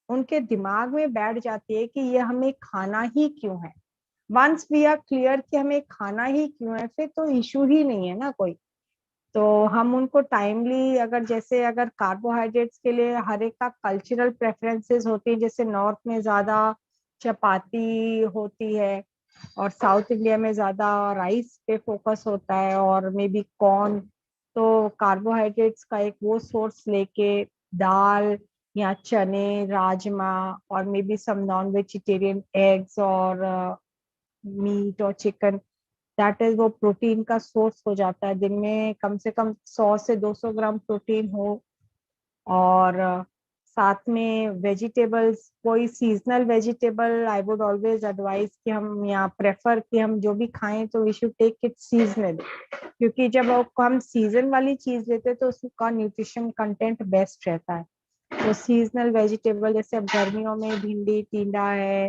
उनके दिमाग में बैठ जाती है कि ये हमें खाना ही क्यों है। वंस वी आर क्लियर कि हमें खाना ही क्यों है, फिर तो इशू ही नहीं है ना कोई। तो हम उनको टाइमली, अगर जैसे अगर कार्बोहाइड्रेट्स के लिए हर एक का कल्चरल प्रेफरेंसेस होती है, जैसे नॉर्थ में ज्यादा चपाती होती है और साउथ इंडिया में ज्यादा राइस पे फोकस होता है और मे बी कॉर्न, तो कार्बोहाइड्रेट्स का एक वो सोर्स लेके दाल या चने, राजमा और मे be some non vegetarian eggs और मीट और चिकन, दैट इज वो प्रोटीन का सोर्स हो जाता है। दिन में कम से कम 100 से 200 ग्राम प्रोटीन हो। और साथ में वेजिटेबल्स, कोई seasonal vegetable I would always advise कि हम यहाँ प्रेफर कि हम जो भी खाएं तो we should take it seasonal, क्योंकि जब हम सीजन वाली चीज लेते हैं तो उसका न्यूट्रिशन कंटेंट बेस्ट रहता है। तो सीजनल वेजिटेबल जैसे अब गर्मियों में भिंडी टिंडा है,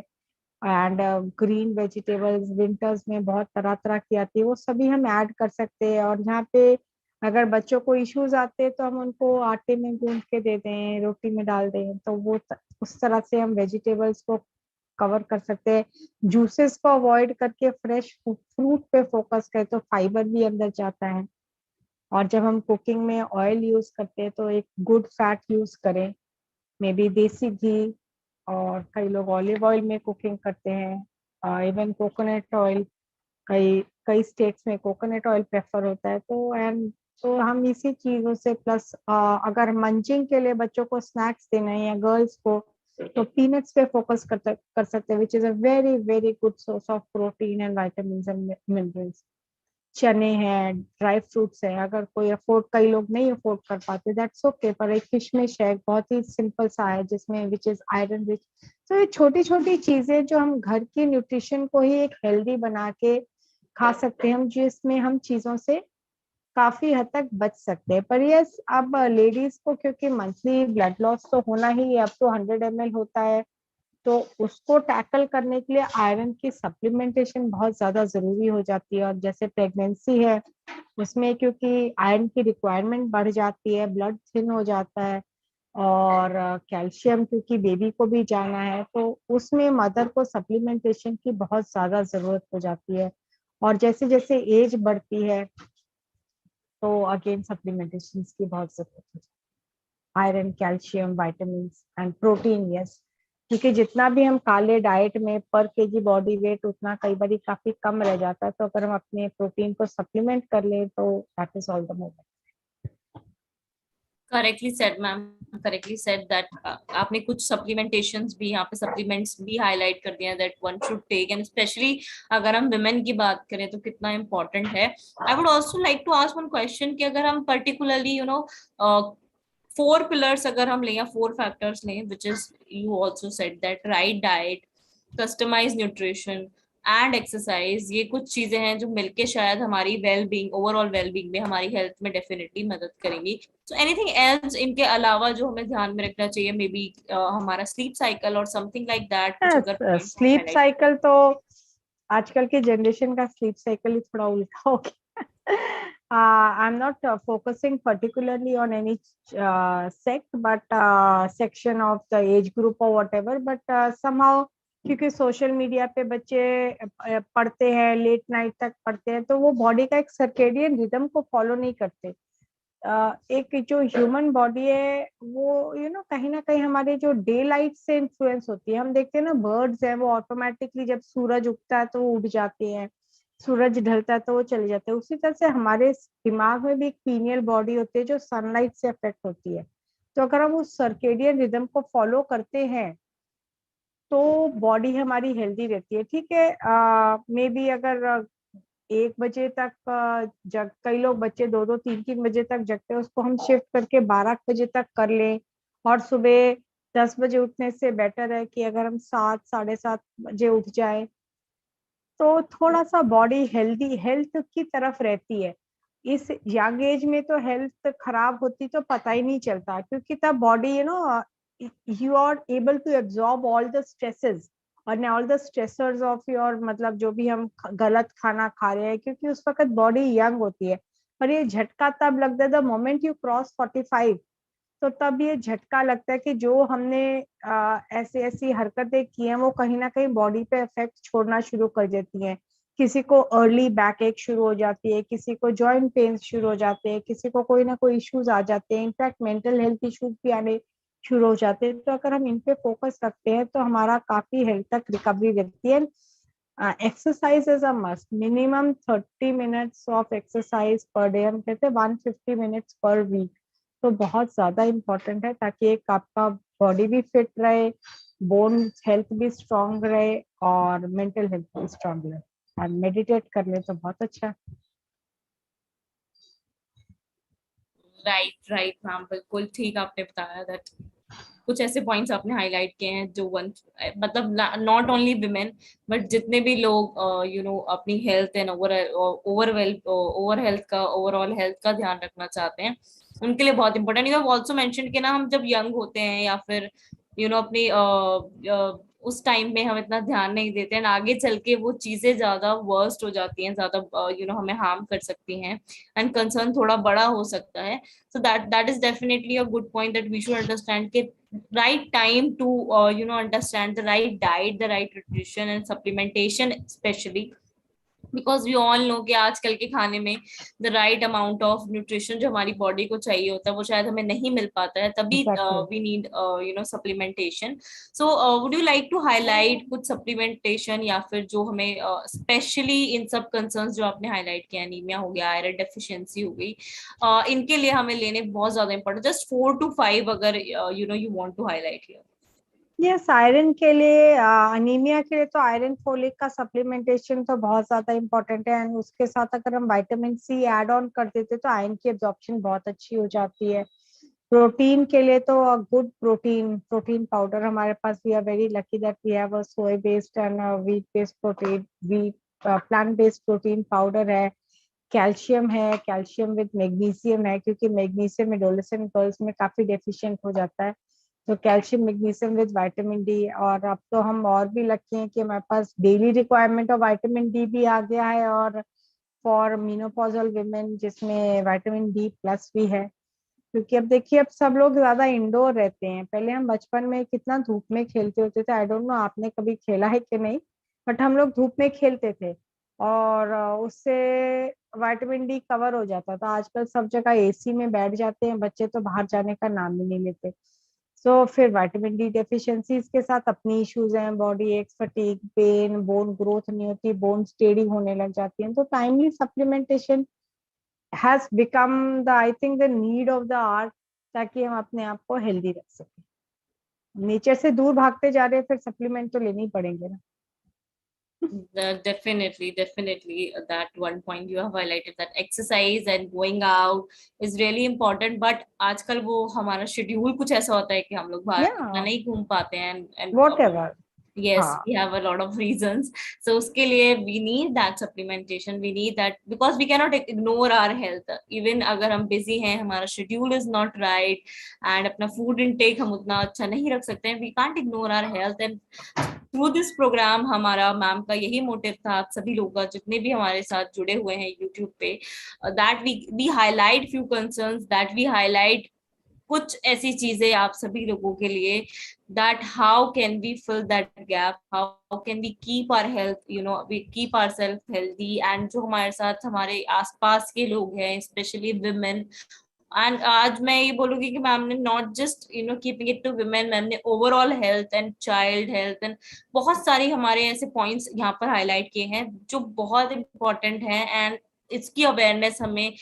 एंड ग्रीन वेजिटेबल्स विंटर्स में बहुत तरह तरह की आती है, वो सभी हम ऐड कर सकते हैं। और यहाँ पे अगर बच्चों को इश्यूज आते हैं तो हम उनको आटे में गूंथ के दे दें, रोटी में डाल दें, तो वो उस तरह से हम वेजिटेबल्स को कवर कर सकते हैं। जूसेस को अवॉइड करके फ्रेश फ्रूट पे फोकस करें तो फाइबर भी अंदर जाता है। और जब हम कुकिंग में ऑयल यूज करते हैं तो एक गुड फैट यूज करें, मे बी देसी घी, और कई लोग ऑलिव ऑयल में कुकिंग करते हैं, इवन कोकोनट ऑयल, कई कई स्टेट्स में कोकोनट ऑयल प्रेफर होता है। तो एंड तो हम इसी चीजों से प्लस अगर मंचिंग के लिए बच्चों को स्नैक्स देना है या गर्ल्स को, तो पीनट्स पे फोकस कर सकते हैं, which is a very very good source of protein and vitamin and minerals. चने हैं, ड्राई फ्रूट्स है, अगर कोई अफोर्ड, कई लोग नहीं अफोर्ड कर पाते, दैट्स ओके, पर एक किशमिश है बहुत ही सिंपल सा है जिसमें विच इज आयरन रिच। तो ये छोटी छोटी चीजें जो हम घर की न्यूट्रिशन को ही एक हेल्दी बना के खा सकते हैं, हम जिसमें हम चीजों से काफी हद तक बच सकते हैं। पर यस, अब लेडीज को क्योंकि मंथली ब्लड लॉस तो होना ही है, अब तो 100 ml होता है, तो उसको टैकल करने के लिए आयरन की सप्लीमेंटेशन बहुत ज्यादा जरूरी हो जाती है। और जैसे प्रेगनेंसी है, उसमें क्योंकि आयरन की रिक्वायरमेंट बढ़ जाती है, ब्लड थिन हो जाता है, और कैल्शियम क्योंकि बेबी को भी जाना है, तो उसमें मदर को सप्लीमेंटेशन की बहुत ज्यादा जरूरत हो जाती है। और जैसे जैसे एज बढ़ती है, तो अगेन सप्लीमेंटेशन की बहुत जरूरत है। Iron, calcium, vitamin and protein, yes, क्योंकि जितना भी हम काले डाइट में पर केजी बॉडी वेट उतना कई बार काफी कम रह जाता है, तो अगर हम अपने प्रोटीन को सप्लीमेंट कर लें तो that is all the more. Correctly said ma'am, correctly said that आपने कुछ सप्लीमेंटेशंस भी यहाँ पे सप्लीमेंट्स भी हाईलाइट कर दिया that one should take, and specially अगर हम विमेन की बात करें तो कितना इम्पोर्टेंट है। I would also like to ask one question कि अगर हम पर्टिकुलरली फोर पिलर्स अगर हम लें या फोर फैक्टर्स लें, which is you also said that right diet, customise nutrition and exercise, ये कुछ चीजें हैं जो मिलके शायद हमारी well being, overall well being में, हमारी हेल्थ में डेफिनेटली मदद करेंगी। सो एनीथिंग एल्स इनके अलावा जो हमें ध्यान में रखना चाहिए, मे बी हमारा स्लीप साइकिल और समथिंग लाइक दैट, कुछ अगर पॉइंट्स आप स्लीप हाईलाइट। साइकिल तो आजकल की जनरेशन का स्लीप साइकिल ही थोड़ा उल्टा हो गया। आई am not focusing particularly on any sect, but section of the age group और वट एवर, बट समहाउ क्योंकि सोशल मीडिया पे बच्चे पढ़ते हैं, लेट नाइट तक पढ़ते हैं, तो वो बॉडी का एक सर्केडियन रिदम को फॉलो नहीं करते। एक जो ह्यूमन बॉडी है वो कहीं ना कहीं हमारे जो डे लाइट से इन्फ्लुएंस होती है। हम देखते हैं ना, बर्ड्स हैं वो ऑटोमेटिकली जब सूरज उगता है तो वो उड़ जाते हैं, सूरज ढलता है तो वो चले जाते हैं। उसी तरह से हमारे दिमाग में भी एक पीनियल बॉडी होती है जो सनलाइट से अफेक्ट होती है। तो अगर हम उस सर्केडियन रिदम को फॉलो करते हैं तो बॉडी हमारी हेल्दी रहती है। ठीक है, मे बी अगर 1 बजे तक जग, कई लोग बच्चे 2-2 3-3 बजे तक जगते हैं, उसको हम शिफ्ट करके 12 बजे तक कर लें, और सुबह 10 बजे उठने से बेटर है कि अगर हम 7-7:30 बजे उठ जाए, तो थोड़ा सा बॉडी हेल्दी, हेल्थ की तरफ रहती है। इस यंग एज में तो हेल्थ खराब होती तो पता ही नहीं चलता, क्योंकि तब body you are able to absorb all the stresses और all the stressors of your, मतलब जो भी हम गलत खाना खा रहे हैं, क्योंकि उस वक्त बॉडी यंग होती है। पर ये झटका तब लगता है द मोमेंट यू क्रॉस 45, तो तब ये झटका लगता है कि जो हमने ऐसी ऐसी हरकतें की हैं वो कहीं ना कहीं बॉडी पे इफेक्ट छोड़ना शुरू कर देती हैं। किसी को अर्ली बैक एक शुरू हो जाती है, किसी को जॉइंट पेन शुरू हो जाते हैं, किसी को कोई ना कोई इश्यूज आ जाते हैं, इनफैक्ट मेंटल हेल्थ इश्यूज भी आने शुरू हो जाते हैं। तो अगर हम इन पे फोकस रखते हैं तो हमारा काफी हेल्थ तक रिकवरी रहती है। Exercise is a must, minimum 30 minutes of exercise per day, हम कहते हैं 150 minutes पर वीक, तो बहुत ज्यादा इम्पोर्टेंट है, ताकि एक आपका बॉडी भी फिट रहे, बोन हेल्थ भी स्ट्रांग रहे, और मेंटल हेल्थ भी स्ट्रांग रहे। और मेडिटेट कर ले तो बहुत अच्छा। राइट राइट मैम, बिल्कुल ठीक आपने बताया दैट कुछ ऐसे पॉइंट्स आपने हाईलाइट किए हैं जो वन, मतलब नॉट ओनली विमेन बट जितने भी लोग अपनी हेल्थ एंड ओवर हेल्थ का, ओवरऑल हेल्थ का ध्यान रखना चाहते हैं, उनके लिए बहुत important. You have also mention कि ना हम जब यंग होते हैं या फिर अपनी उस टाइम में हम इतना ध्यान नहीं देते हैं, आगे चल के वो चीजें ज्यादा वर्स्ट हो जाती हैं, ज्यादा हमें हार्म कर सकती हैं, एंड कंसर्न थोड़ा बड़ा हो सकता है। So that is definitely a good point that we should understand कि right time to understand the right diet, the right nutrition and supplementation especially, because we all know कि आजकल के खाने में the right amount of nutrition जो हमारी body को चाहिए होता है वो शायद हमें नहीं मिल पाता है, तभी exactly. we need supplementation. So would you like to highlight कुछ supplementation या फिर जो हमें स्पेशली इन सब कंसर्न्स जो आपने हाईलाइट किया, एनीमिया हो गया, आयरन डेफिशिएंसी हो गई, इनके लिए हमें लेने बहुत ज्यादा इंपॉर्टेंट, जस्ट 4 to 5 अगर you want to highlight here. Yes, iron के लिए, अनीमिया के लिए तो आयरन फोलिक का सप्लीमेंटेशन तो बहुत ज्यादा इम्पोर्टेंट है, एंड उसके साथ अगर हम विटामिन सी ऐड ऑन कर देते तो आयरन की एब्जॉर्प्शन बहुत अच्छी हो जाती है। प्रोटीन के लिए तो गुड प्रोटीन, प्रोटीन पाउडर हमारे पास, we are very lucky that we have a soy based and wheat based protein, wheat plant based protein powder है। कैल्शियम है, कैल्शियम विद मैग्नीशियम है, क्योंकि मैग्नीशियम एडोलेसेंट गर्ल्स में काफी डेफिशिएंट हो जाता है, तो calcium magnesium with vitamin D. और अब तो हम और भी लकी हैं कि हमारे पास daily requirement of vitamin D भी आ गया है, और फॉर मेनोपॉजल विमेन जिसमें विटामिन डी प्लस भी है। क्योंकि अब देखिए, अब सब लोग ज्यादा इंडोर रहते हैं। पहले हम बचपन में कितना धूप में खेलते होते थे, आई डोंट नो आपने कभी खेला है कि नहीं, बट हम लोग धूप में खेलते थे, और उससे विटामिन डी कवर हो जाता था। आजकल सब जगह एसी में बैठ जाते हैं बच्चे, तो बाहर जाने का नाम ही नहीं लेते। सो फिर विटामिन डी डेफिशिएंसीज के साथ अपनी इश्यूज हैं, बॉडी एक, फटीग, पेन, बोन ग्रोथ नहीं होती, बोन टेढ़ी होने लग जाती है। तो timely supplementation has become the, I think, the need of the hour, ताकि हम अपने आप को हेल्दी रख सकें। नेचर से दूर भागते जा रहे हैं, फिर सप्लीमेंट तो लेने ही पड़ेंगे ना। Definitely, that one point you have highlighted, that exercise and going out is really important. But आजकल वो हमारा शेड्यूल कुछ ऐसा होता है कि हम लोग बाहर इतना या नहीं घूम पाते हैं, and वॉट एवर। yes, हाँ, we have a lot of reasons. So uske liye we need that supplementation, we need that, because we cannot ignore our health. Even agar hum busy hain, hamara schedule is not right, and apna food intake hum utna अच्छा नहीं रख सकते हैं, we can't ignore our health. And through this program हमारा ma'am का यही motive था, आप सभी लोग का जितने भी हमारे साथ जुड़े हुए हैं यूट्यूब पे, that we highlight few concerns, that we highlight कुछ ऐसी चीजें आप सभी लोगों के लिए, that how can we fill that gap, how can we keep our health, we keep ourselves healthy, and जो हमारे साथ हमारे आसपास के लोग हैं, especially women. एंड आज मैं ये बोलूंगी कि मैम ने not just keeping it to women, ma'am ने overall health and child health and बहुत सारी हमारे ऐसे पॉइंट्स यहाँ पर हाईलाइट किए हैं जो बहुत इंपॉर्टेंट हैं, एंड इसकी अवेयरनेस हमें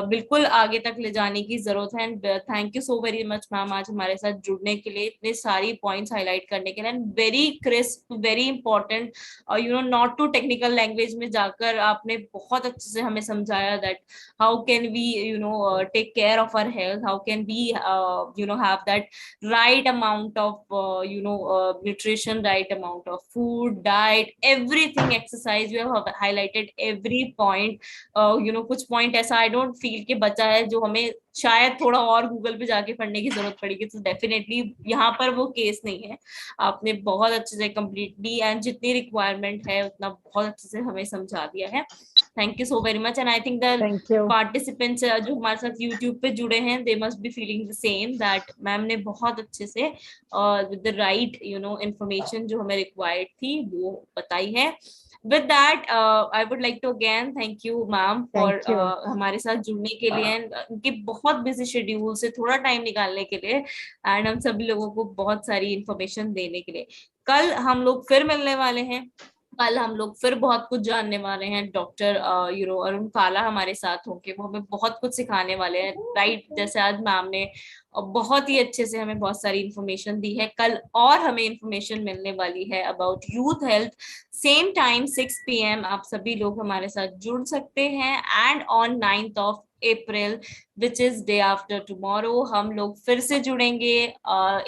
बिल्कुल आगे तक ले जाने की जरूरत है। And thank you so very much ma'am, आज हमारे साथ जुड़ने के लिए, इतने सारी पॉइंट्स हाईलाइट करने के लिए, and very crisp, very important, not too technical language में जाकर आपने बहुत अच्छे से हमें समझाया that how can we take care of our health, how can we have that right amount of nutrition, right amount of food, diet, everything, exercise, you have highlighted every point. कुछ point ऐसा I don't feel कि बचा है जो हमें शायद थोड़ा और गूगल पे जाके पढ़ने की जरूरत पड़ेगी, तो डेफिनेटली यहाँ पर वो केस नहीं है, आपने बहुत अच्छे से कंप्लीटली एंड जितनी रिक्वायरमेंट है उतना बहुत अच्छे से हमें समझा दिया है। Thank you so very much, and I think the thank you. Participants जो हमारे साथ यूट्यूब पे जुड़े हैं, they must be feeling the same, that ma'am ने बहुत अच्छे से विद द राइट इंफॉर्मेशन जो हमें रिक्वायर्ड थी वो बताई है। With that, I would like to again thank you, ma'am, for thank you. हमारे साथ जुड़ने के लिए, उनके बहुत बिजी शेड्यूल से थोड़ा टाइम निकालने के लिए, एंड हम सभी लोगों को बहुत सारी इंफॉर्मेशन देने के लिए। कल हम लोग फिर मिलने वाले हैं, कल हम लोग फिर बहुत कुछ जानने वाले हैं। डॉक्टर अरुण काला हमारे साथ होंगे, वो हमें बहुत कुछ सिखाने वाले हैं, राइट, जैसे आज मैम ने बहुत ही अच्छे से हमें बहुत सारी इंफॉर्मेशन दी है। कल और हमें इंफॉर्मेशन मिलने वाली है about youth health, same time 6 PM, आप सभी लोग हमारे साथ जुड़ सकते हैं। And on 9th of April, which is day after tomorrow, हम लोग फिर से जुड़ेंगे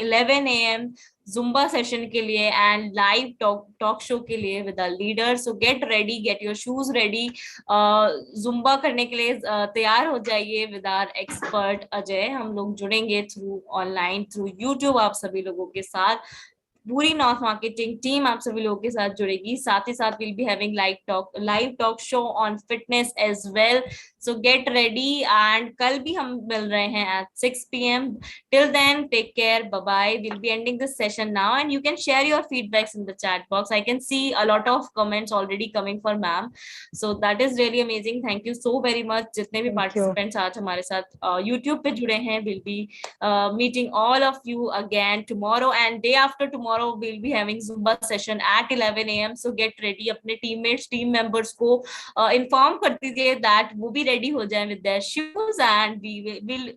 11 AM जुम्बा सेशन के लिए एंड लाइव टॉक शो के लिए with our leader. So get ready, get your shoes ready, Zumba करने के लिए तैयार हो जाइए विद आवर एक्सपर्ट अजय। हम लोग जुड़ेंगे थ्रू ऑनलाइन, थ्रू यूट्यूब, आप सभी लोगों के साथ पूरी नॉर्थ मार्केटिंग टीम आप सभी लोगों के साथ जुड़ेगी। साथ ही साथ will be having live talk show on fitness as well. So get ready, and कल भी हम मिल रहे हैं at 6 PM। Till then take care, bye bye. Will be ending this session now, and you can share your feedbacks in the chat box. I can see a lot of comments already coming for ma'am, so that is really amazing. Thank you so very much जितने भी thank you. Participants आज हमारे साथ YouTube पे जुड़े हैं। Will B meeting all of you again tomorrow, and day after tomorrow we'll be having Zumba session at 11 AM. So get ready, अपने teammates, team members को inform कर दीजिए that वो भी ready हो जाएं with their shoes, and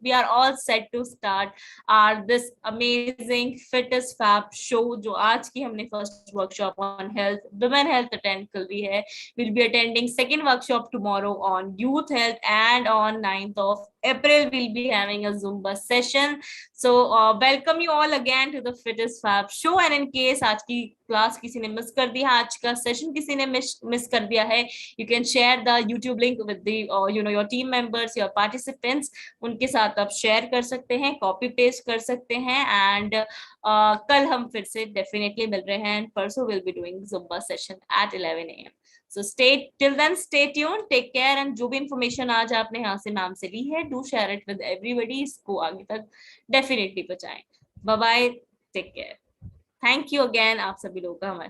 we are all set to start our this amazing fittest fab show जो आज की हमने first workshop on health, women health attend कर ली है। We'll be attending second workshop tomorrow on youth health, and on 9th of April we'll be having a Zumba session. So welcome you all again to the Fittest Fab show, and in case आज की class किसी ने miss कर दिया, आज का session किसी ने मिस कर दिया है, you can share the YouTube link with the your team members, your participants. उनके साथ आप शेयर कर सकते हैं, कॉपी पेस्ट कर सकते हैं, एंड कल हम फिर से डेफिनेटली मिल रहे हैं, एंड परसों will be doing Zumba session at 11 AM. So till then stay tuned, take care, and जो भी information आज आपने यहाँ से मैम से ली है, do share it with everybody. इसको आगे तक डेफिनेटली पहुंचाएं. Bye bye, take care. Thank you again आप सभी लोगों का हमारे